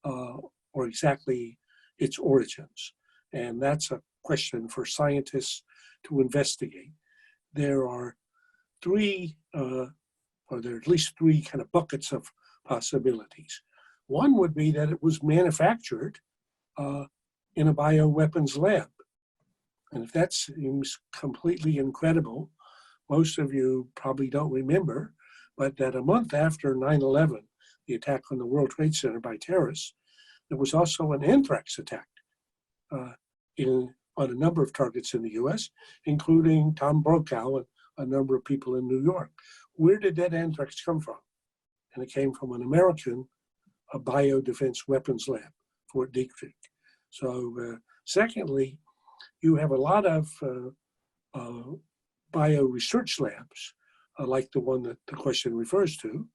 or exactly its origins. And that's a question for scientists to investigate. There are there are at least three kind of buckets of possibilities. One would be that it was manufactured in a bioweapons lab. And if that seems completely incredible, most of you probably don't remember, but that a month after 9/11, the attack on the World Trade Center by terrorists, there was also an anthrax attack on a number of targets in the US, including Tom Brokaw and a number of people in New York. Where did that anthrax come from? And it came from an American biodefense weapons lab, Fort Detrick. So secondly, you have a lot of bio research labs, like the one that the question refers to,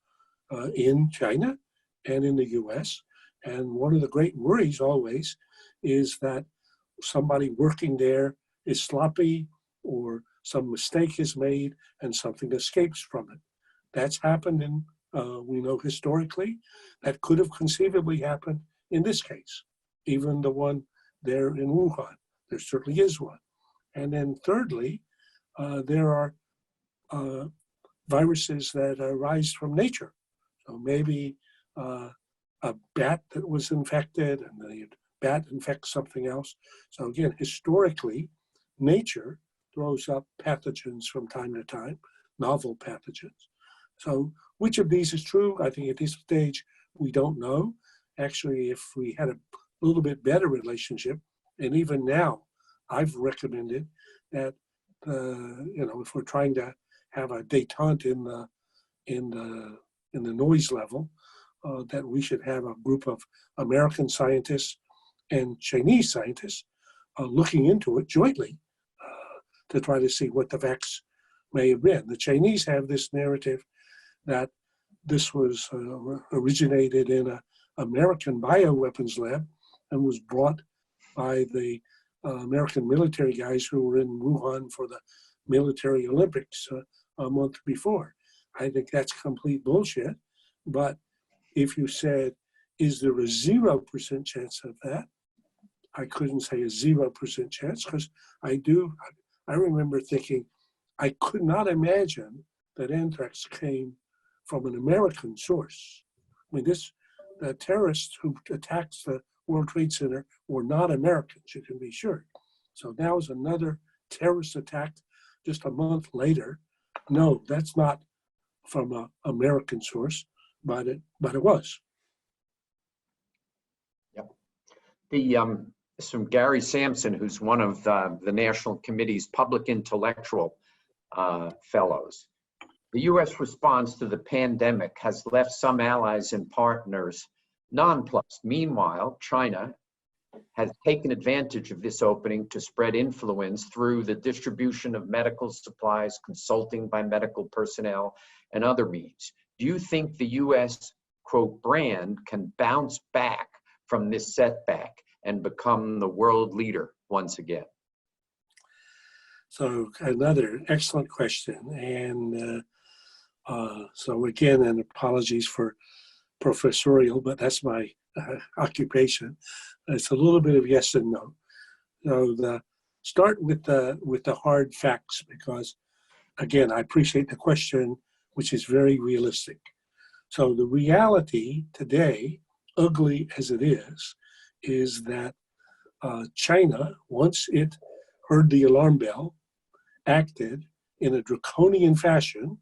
in China and in the US. And one of the great worries always is that somebody working there is sloppy or some mistake is made and something escapes from it. That's happened we know historically. That could have conceivably happened in this case, even the one there in Wuhan. There certainly is one. And then thirdly, there are viruses that arise from nature. So maybe a bat that was infected and the bat infects something else. So again, historically, nature throws up pathogens from time to time, novel pathogens. So which of these is true? I think at this stage, we don't know. Actually, if we had a little bit better relationship, and even now, I've recommended that if we're trying to have a détente in the noise level, that we should have a group of American scientists and Chinese scientists looking into it jointly to try to see what the facts may have been. The Chinese have this narrative that this was originated in an American bioweapons lab and was brought by the American military guys who were in Wuhan for the military Olympics a month before. I think that's complete bullshit. But if you said, is there a 0% chance of that? I couldn't say a 0% chance, because I remember thinking, I could not imagine that anthrax came from an American source. I mean, the terrorists who attacked the World Trade Center were not Americans, you can be sure. So now is another terrorist attack just a month later. No, that's not from an American source, but it was. Yep. This is from Gary Sampson, who's one of the National Committee's public intellectual fellows. The U.S. response to the pandemic has left some allies and partners nonplussed. Meanwhile, China has taken advantage of this opening to spread influence through the distribution of medical supplies, consulting by medical personnel, and other means. Do you think the U.S., quote, brand can bounce back from this setback and become the world leader once again? So another excellent question. And so again, and apologies for professorial, but that's my occupation. It's a little bit of yes and no. So start with the hard facts, because again, I appreciate the question, which is very realistic. So the reality today, ugly as it is that China, once it heard the alarm bell, acted in a draconian fashion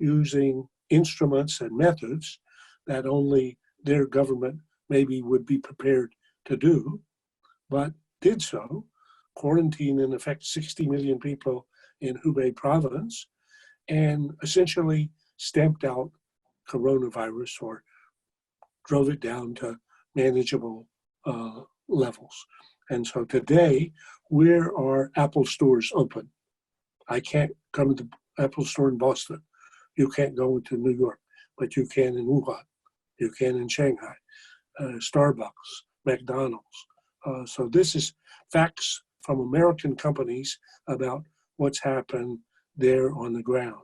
using instruments and methods that only their government maybe would be prepared to do, but did so, quarantine in effect 60 million people in Hubei province, and essentially stamped out coronavirus or drove it down to manageable levels. And so today, where are Apple stores open? I can't come to the Apple store in Boston. You can't go into New York, but you can in Wuhan. You can in Shanghai, Starbucks, McDonald's. So this is facts from American companies about what's happened there on the ground.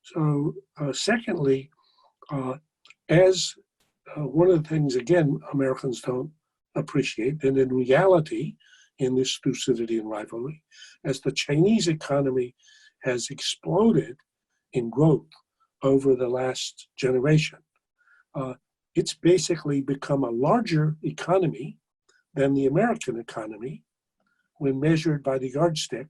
So secondly, as one of the things, again, Americans don't appreciate, and in reality, in this Thucydidean rivalry, as the Chinese economy has exploded in growth over the last generation, it's basically become a larger economy than the American economy when measured by the yardstick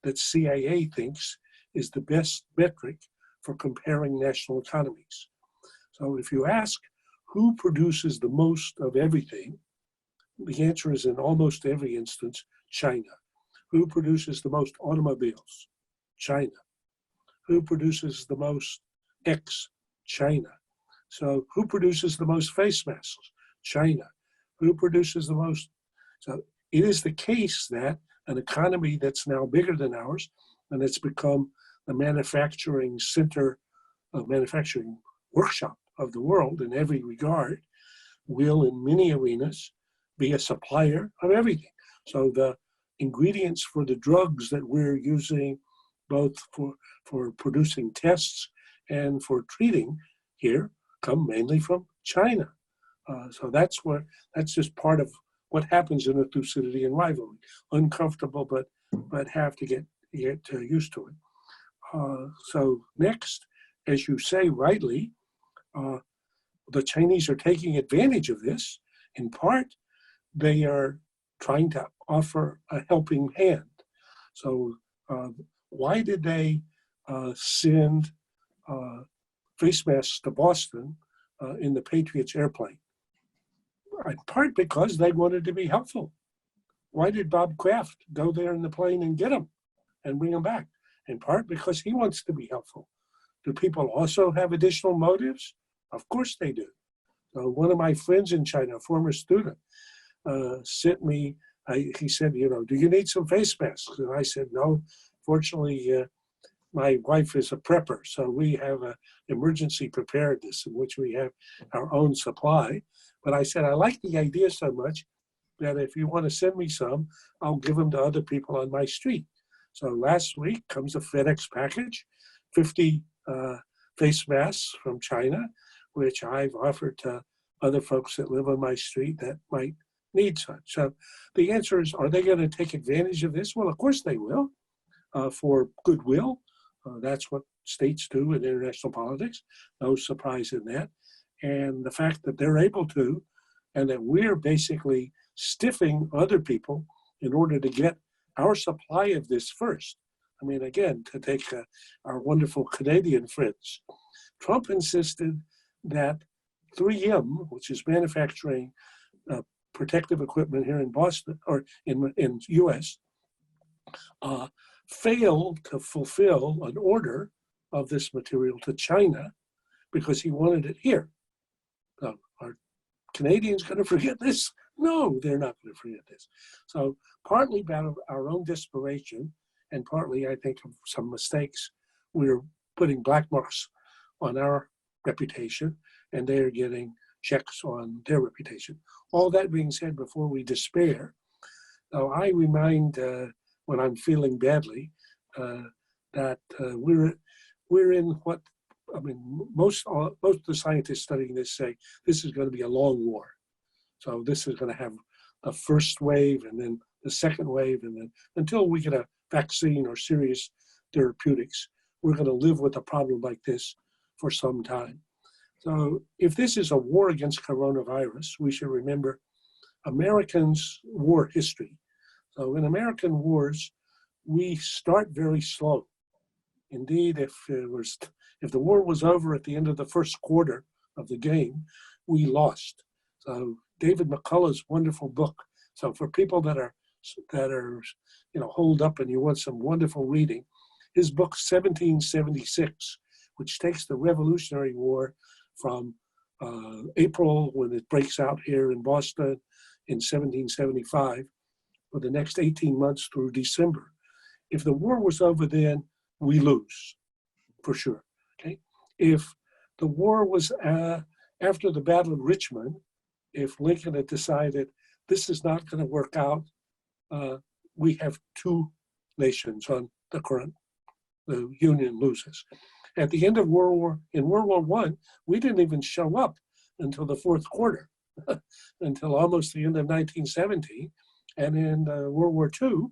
that CIA thinks is the best metric for comparing national economies. So if you ask who produces the most of everything, the answer is in almost every instance, China. Who produces the most automobiles? China. Who produces the most X? China. So who produces the most face masks? China. Who produces the most? So it is the case that an economy that's now bigger than ours, and it's become the manufacturing center, manufacturing workshop of the world in every regard, will in many arenas be a supplier of everything. So the ingredients for the drugs that we're using, both for producing tests and for treating here, come mainly from China. So that's just part of what happens in a Thucydidean rivalry. Uncomfortable, but have to get used to it. So next, as you say rightly, the Chinese are taking advantage of this. In part, they are trying to offer a helping hand. So why did they send face masks to Boston in the Patriots airplane? In part because they wanted to be helpful. Why did Bob Kraft go there in the plane and get them and bring them back? In part because he wants to be helpful. Do people also have additional motives? Of course they do. So one of my friends in China, a former student, sent me, he said, do you need some face masks? And I said, no, fortunately, my wife is a prepper, so we have an emergency preparedness in which we have our own supply. But I said, I like the idea so much that if you want to send me some, I'll give them to other people on my street. So last week comes a FedEx package, 50 face masks from China, which I've offered to other folks that live on my street that might need such. So the answer is, are they going to take advantage of this? Well, of course they will, for goodwill. That's what states do in international politics. No surprise in that. And the fact that they're able to, and that we're basically stiffing other people in order to get our supply of this first. I mean, again, to take our wonderful Canadian friends, Trump insisted that 3M, which is manufacturing protective equipment here in Boston, or in US, failed to fulfill an order of this material to China because he wanted it here. Are Canadians going to forget this? No, they're not going to forget this. So partly out of our own desperation, and partly, I think, of some mistakes, we're putting black marks on our reputation, and they're getting checks on their reputation. All that being said, before we despair, I remind when I'm feeling badly that we're in what, I mean, most of the scientists studying this say this is going to be a long war. So this is going to have the first wave and then the second wave, and then until we get a vaccine or serious therapeutics, we're going to live with a problem like this for some time. So if this is a war against coronavirus, we should remember Americans' war history. So in American wars, we start very slow. Indeed, if the war was over at the end of the first quarter of the game, we lost. So David McCullough's wonderful book. So for people that are holed up and you want some wonderful reading, his book 1776, which takes the Revolutionary War from April, when it breaks out here in Boston in 1775, for the next 18 months through December. If the war was over then, we lose, for sure. Okay. If the war was after the Battle of Richmond, if Lincoln had decided this is not going to work out, we have two nations on the current. The Union loses. At the end of World War I, we didn't even show up until the fourth quarter, until almost the end of 1917. And in World War II,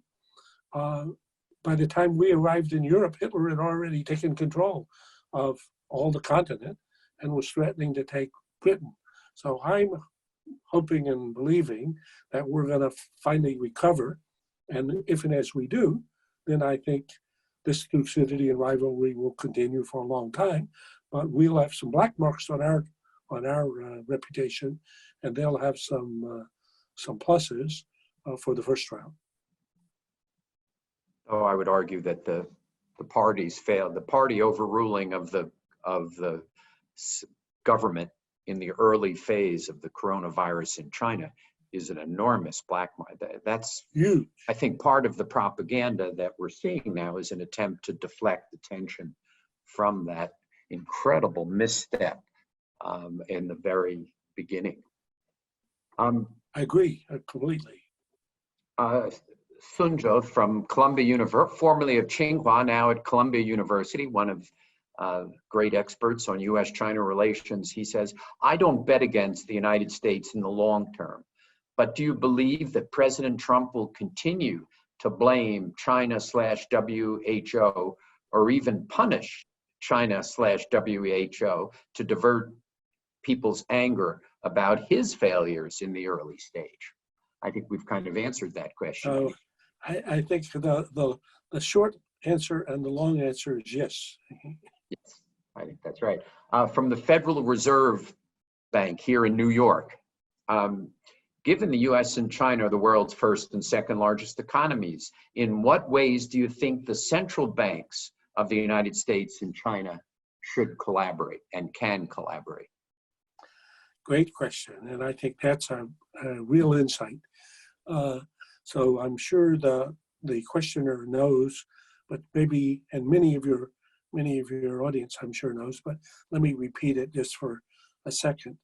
by the time we arrived in Europe, Hitler had already taken control of all the continent and was threatening to take Britain. So I'm hoping and believing that we're going to finally recover. And if and as we do, then I think this lucidity and rivalry will continue for a long time. But we'll have some black marks on our reputation, and they'll have some pluses for the first round. Oh, I would argue that the parties failed. The party overruling of the government in the early phase of the coronavirus in China is an enormous black mark. That's huge. I think part of the propaganda that we're seeing now is an attempt to deflect attention from that incredible misstep in the very beginning. I agree completely. Sunjo from Columbia University, formerly of Tsinghua, now at Columbia University, one of great experts on U.S.-China relations. He says, I don't bet against the United States in the long term, but do you believe that President Trump will continue to blame China/WHO or even punish China/WHO to divert people's anger about his failures in the early stage? I think we've kind of answered that question. I think the short answer and the long answer is yes. Yes, I think that's right. From the Federal Reserve Bank here in New York, given the US and China are the world's first and second largest economies, in what ways do you think the central banks of the United States and China should collaborate and can collaborate? Great question, and I think that's a real insight. So I'm sure the questioner knows, but maybe, and many of your many of your audience, I'm sure, knows, but let me repeat it just for a second.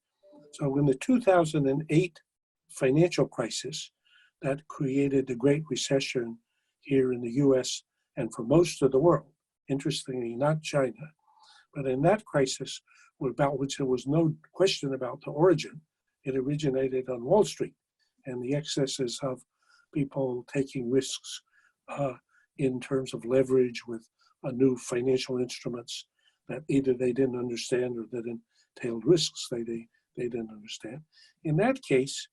So in the 2008 financial crisis that created the Great Recession here in the US and for most of the world, interestingly, not China, but in that crisis, about which there was no question about the origin, it originated on Wall Street and the excesses of people taking risks in terms of leverage with new financial instruments that either they didn't understand or that entailed risks they didn't understand. In that case,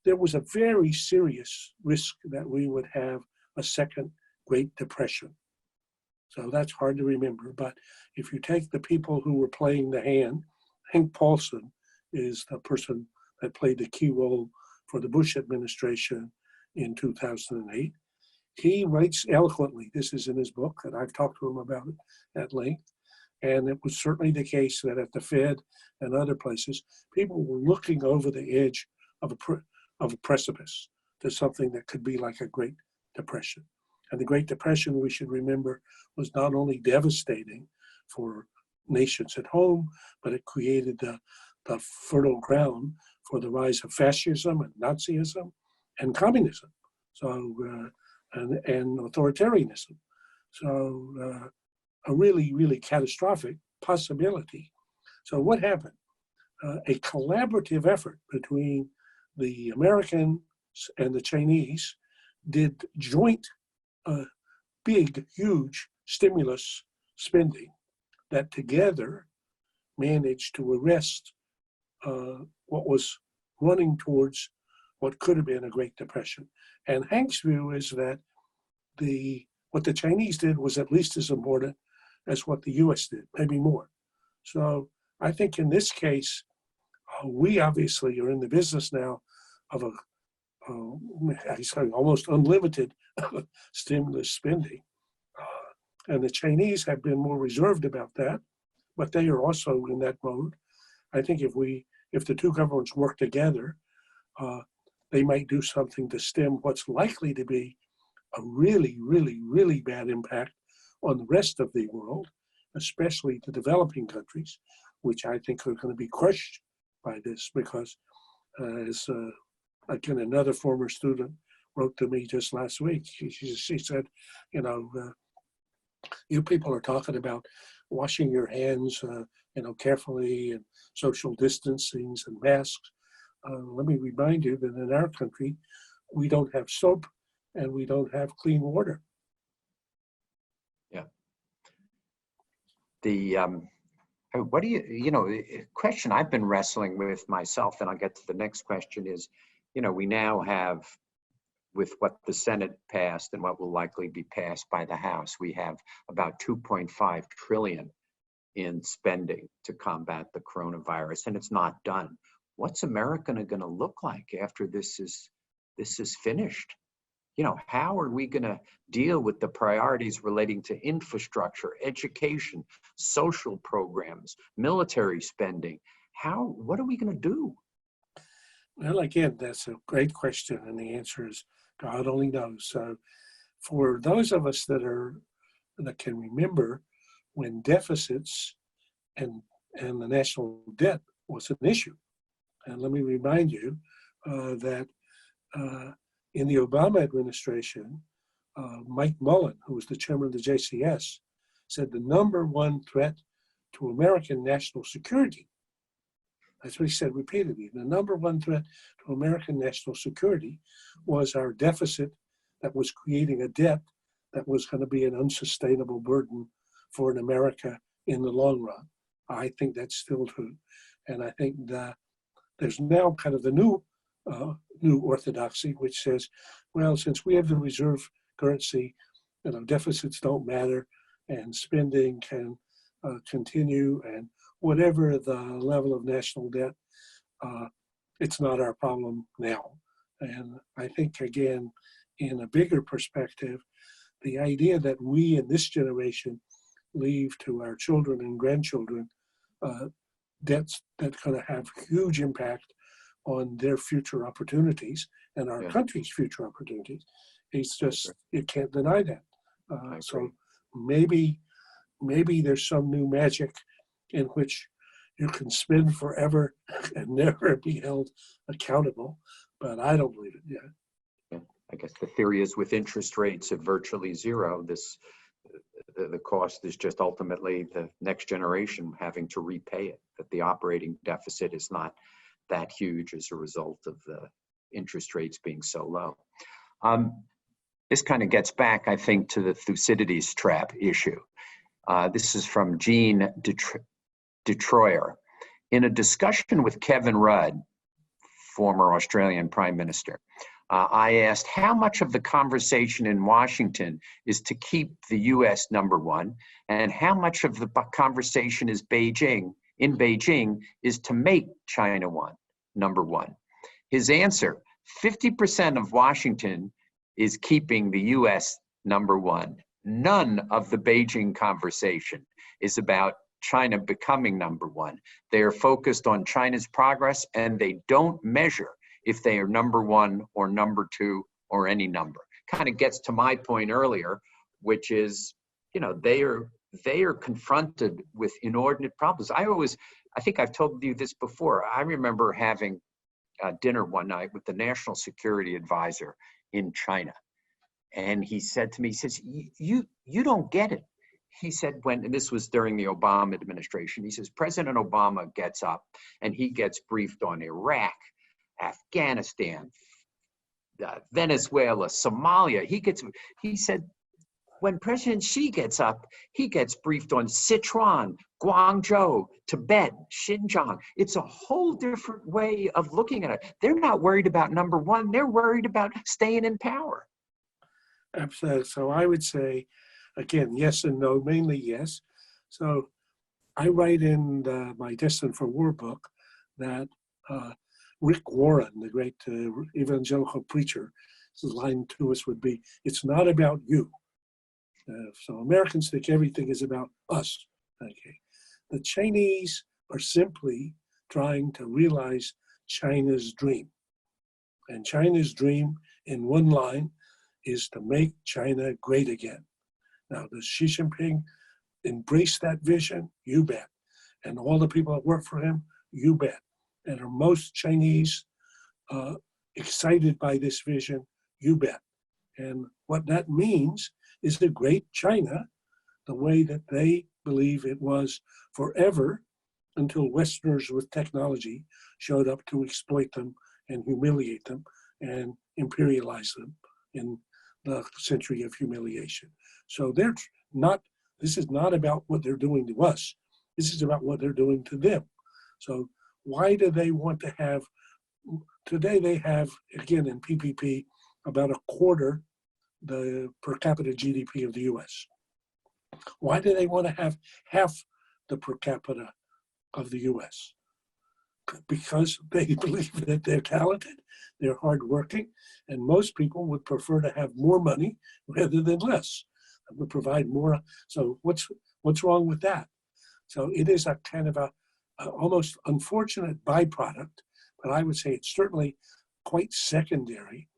there was a very serious risk that we would have a second Great Depression. So that's hard to remember, but if you take the people who were playing the hand, Hank Paulson is the person that played the key role for the Bush administration in 2008. He writes eloquently, this is in his book, and I've talked to him about it at length, and it was certainly the case that at the Fed and other places, people were looking over the edge of a precipice to something that could be like a Great Depression. And the Great Depression, we should remember, was not only devastating for nations at home, but it created the fertile ground for the rise of fascism and Nazism and communism, so and authoritarianism. So a really, really catastrophic possibility. So what happened? A collaborative effort between the Americans and the Chinese did joint big, huge stimulus spending that together managed to arrest what was running towards what could have been a Great Depression. And Hank's view is that what the Chinese did was at least as important as what the US did, maybe more. So I think in this case, we obviously are in the business now of almost unlimited stimulus spending. And the Chinese have been more reserved about that, but they are also in that mode. I think if the two governments work together, they might do something to stem what's likely to be a really, really, really bad impact on the rest of the world, especially the developing countries, which I think are going to be crushed by this because, as again, another former student wrote to me just last week. She said, you people are talking about washing your hands, carefully, and social distancing and masks. Let me remind you that in our country, we don't have soap and we don't have clean water. Yeah. What do a question I've been wrestling with myself, and I'll get to the next question is, we now have, with what the Senate passed and what will likely be passed by the House, we have about 2.5 trillion in spending to combat the coronavirus, and it's not done. What's America going to look like after this is finished? How are we going to deal with the priorities relating to infrastructure, education, social programs, military spending? What are we going to do? Well, again, that's a great question, and the answer is God only knows. So for those of us that can remember when deficits and the national debt was an issue. And let me remind you that in the Obama administration, Mike Mullen, who was the chairman of the JCS, said the number one threat to American national security, that's what he said repeatedly, the number one threat to American national security was our deficit that was creating a debt that was going to be an unsustainable burden for an America in the long run. I think that's still true. And I think that there's now kind of the new orthodoxy, which says, well, since we have the reserve currency, deficits don't matter and spending can continue, and whatever the level of national debt, it's not our problem now. And I think, again, in a bigger perspective, the idea that we in this generation leave to our children and grandchildren debts that's going to have huge impact on their future opportunities and our country's future opportunities. It's just, you can't deny that. So maybe maybe there's some new magic in which you can spend forever and never be held accountable, but I don't believe it yet. Yeah, I guess the theory is with interest rates at virtually zero, the cost is just ultimately the next generation having to repay it, that the operating deficit is not that huge as a result of the interest rates being so low. This kind of gets back, I think, to the Thucydides trap issue. This is from Jean Detroyer. In a discussion with Kevin Rudd, former Australian Prime Minister, I asked how much of the conversation in Washington is to keep the US number one, and how much of the conversation is in Beijing is to make China number one. His answer, 50% of Washington is keeping the US number one. None of the Beijing conversation is about China becoming number one. They are focused on China's progress, and they don't measure if they are number one or number two or any number. Kind of gets to my point earlier, which is, they are confronted with inordinate problems. I think I've told you this before. I remember having dinner one night with the national security advisor in China. And he said to me, he says, you don't get it. He said, and this was during the Obama administration, he says, President Obama gets up and he gets briefed on Iraq, Afghanistan, Venezuela, Somalia. He said, when President Xi gets up, he gets briefed on Sichuan, Guangzhou, Tibet, Xinjiang. It's a whole different way of looking at it. They're not worried about number one. They're worried about staying in power. Absolutely. So I would say, again, yes and no, mainly yes. So I write in my Destined for War book that Rick Warren, the great evangelical preacher, his line to us would be, it's not about you. So Americans think everything is about us. Okay. The Chinese are simply trying to realize China's dream. And China's dream, in one line, is to make China great again. Now, does Xi Jinping embrace that vision? You bet. And all the people that work for him? You bet. And are most Chinese excited by this vision? You bet. And what that means is a great China, the way that they believe it was forever, until Westerners with technology showed up to exploit them and humiliate them and imperialize them in the century of humiliation. So this is not about what they're doing to us. This is about what they're doing to them. So why do they want to have, today they have, again in PPP, about a quarter the per capita GDP of the US. Why do they want to have half the per capita of the US? Because they believe that they're talented, they're hardworking, and most people would prefer to have more money rather than less. It would provide more. So what's wrong with that? So it is a kind of a almost unfortunate byproduct, but I would say it's certainly quite secondary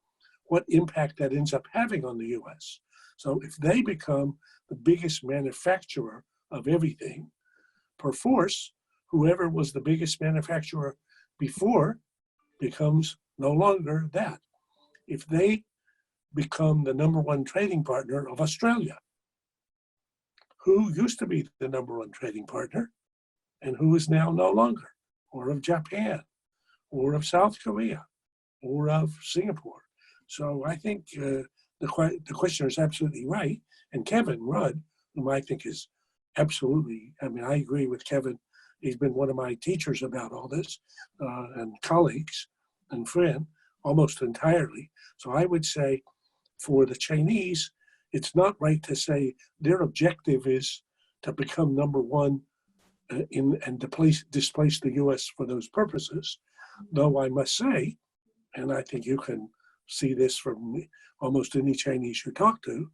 what impact that ends up having on the US. So if they become the biggest manufacturer of everything, perforce, whoever was the biggest manufacturer before becomes no longer that. If they become the number one trading partner of Australia, who used to be the number one trading partner and who is now no longer, or of Japan, or of South Korea, or of Singapore. So I think the questioner is absolutely right. And Kevin Rudd, whom I think is absolutely, I agree with Kevin. He's been one of my teachers about all this, and colleagues and friend almost entirely. So I would say for the Chinese, it's not right to say their objective is to become number one and displace the US for those purposes. Though I must say, and I think you can see this from almost any Chinese you talk to,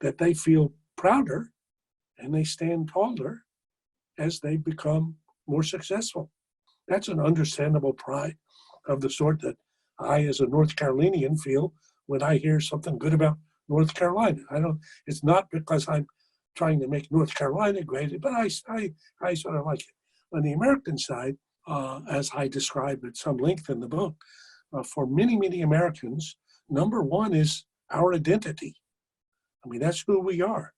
that they feel prouder and they stand taller as they become more successful. That's an understandable pride of the sort that I, as a North Carolinian, feel when I hear something good about North Carolina. It's not because I'm trying to make North Carolina great, but I sort of like it. On the American side, as I describe at some length in the book, for many, many Americans, number one is our identity. I mean, that's who we are.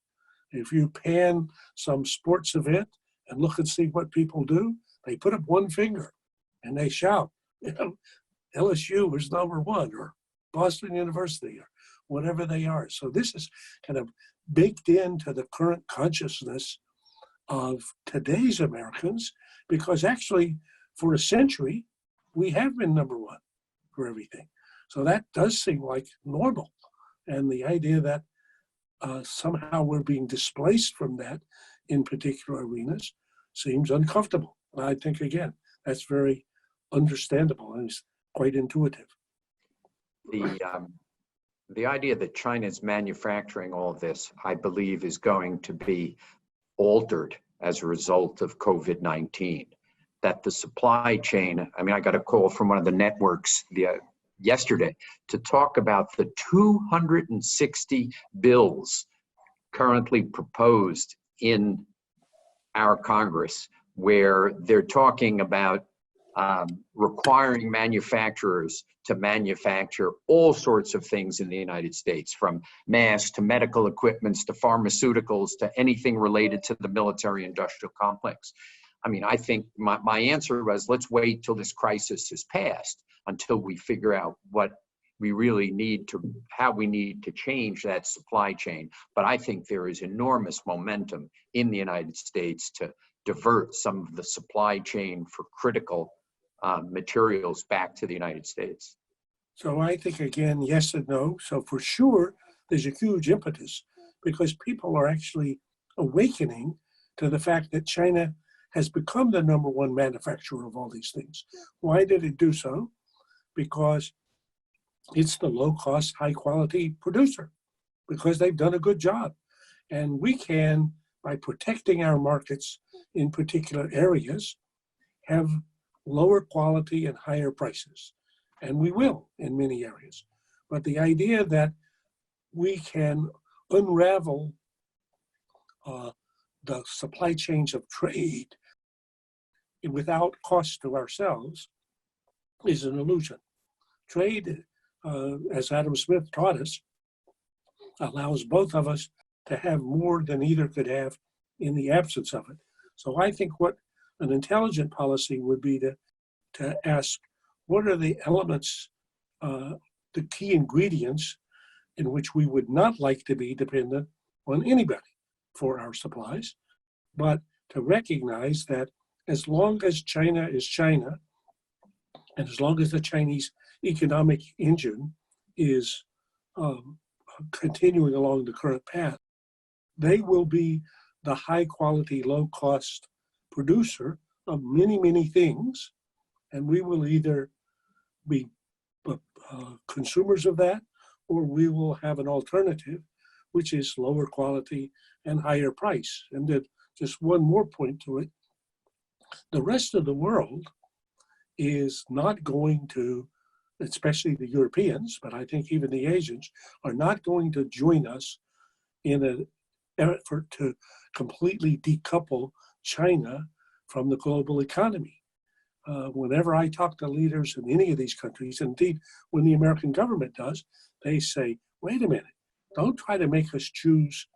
If you pan some sports event and look and see what people do, they put up one finger and they shout, you know, LSU is number one, or Boston University, or whatever they are. So this is kind of baked into the current consciousness of today's Americans, because actually for a century, we have been number one for everything. So that does seem like normal. And the idea that somehow we're being displaced from that in particular arenas seems uncomfortable. I think, again, that's very understandable and it's quite intuitive. The idea that China is manufacturing all of this, I believe, is going to be altered as a result of COVID-19. That the supply chain, I mean, I got a call from one of the networks yesterday to talk about the 260 bills currently proposed in our Congress, where they're talking about requiring manufacturers to manufacture all sorts of things in the United States, from masks to medical equipments to pharmaceuticals to anything related to the military industrial complex. I mean, I think my answer was, let's wait till this crisis is passed until we figure out what we really need to, how we need to change that supply chain. But I think there is enormous momentum in the United States to divert some of the supply chain for critical materials back to the United States. So I think, again, yes and no. So for sure, there's a huge impetus because people are actually awakening to the fact that China has become the number one manufacturer of all these things. Why did it do so? Because it's the low-cost, high-quality producer, because they've done a good job. And we can, by protecting our markets in particular areas, have lower quality and higher prices. And we will in many areas. But the idea that we can unravel the supply chains of trade without cost to ourselves is an illusion. Trade, as Adam Smith taught us, allows both of us to have more than either could have in the absence of it. So I think what an intelligent policy would be to ask, what are the elements, the key ingredients in which we would not like to be dependent on anybody for our supplies, but to recognize that as long as China is China, and as long as the Chinese economic engine is continuing along the current path, they will be the high quality, low cost producer of many, many things. And we will either be consumers of that, or we will have an alternative, which is lower quality and higher price. And then just one more point to it. The rest of the world is not going to, especially the Europeans, but I think even the Asians, are not going to join us in an effort to completely decouple China from the global economy. Whenever I talk to leaders in any of these countries, indeed when the American government does, they say, wait a minute, don't try to make us choose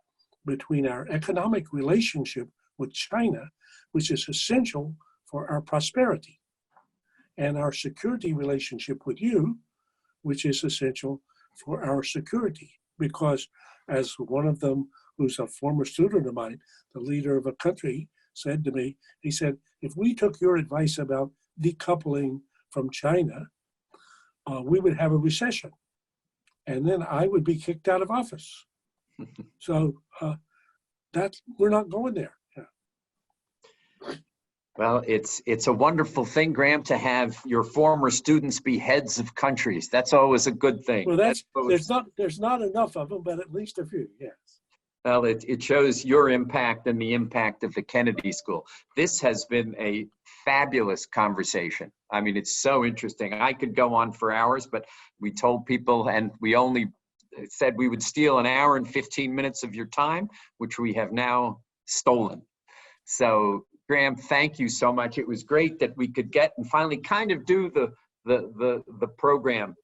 between our economic relationship with China, which is essential for our prosperity, and our security relationship with you, which is essential for our security. Because as one of them, who's a former student of mine, the leader of a country, said to me, he said, if we took your advice about decoupling from China, we would have a recession. And then I would be kicked out of office. So we're not going there. Yeah. Well, it's a wonderful thing, Graham, to have your former students be heads of countries. That's always a good thing. Well, there's not enough of them, but at least a few, yes. Well, it shows your impact and the impact of the Kennedy School. This has been a fabulous conversation. I mean, it's so interesting. I could go on for hours, but we told people, and we only said we would steal an hour and 15 minutes of your time, which we have now stolen. So Graham, thank you so much. It was great that we could get and finally kind of do the program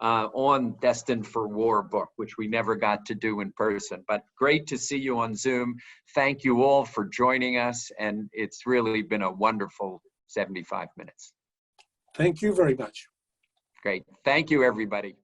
on Destined for War book, which we never got to do in person, but great to see you on Zoom. Thank you all for joining us, and it's really been a wonderful 75 minutes. Thank you very much. Great. Thank you, everybody.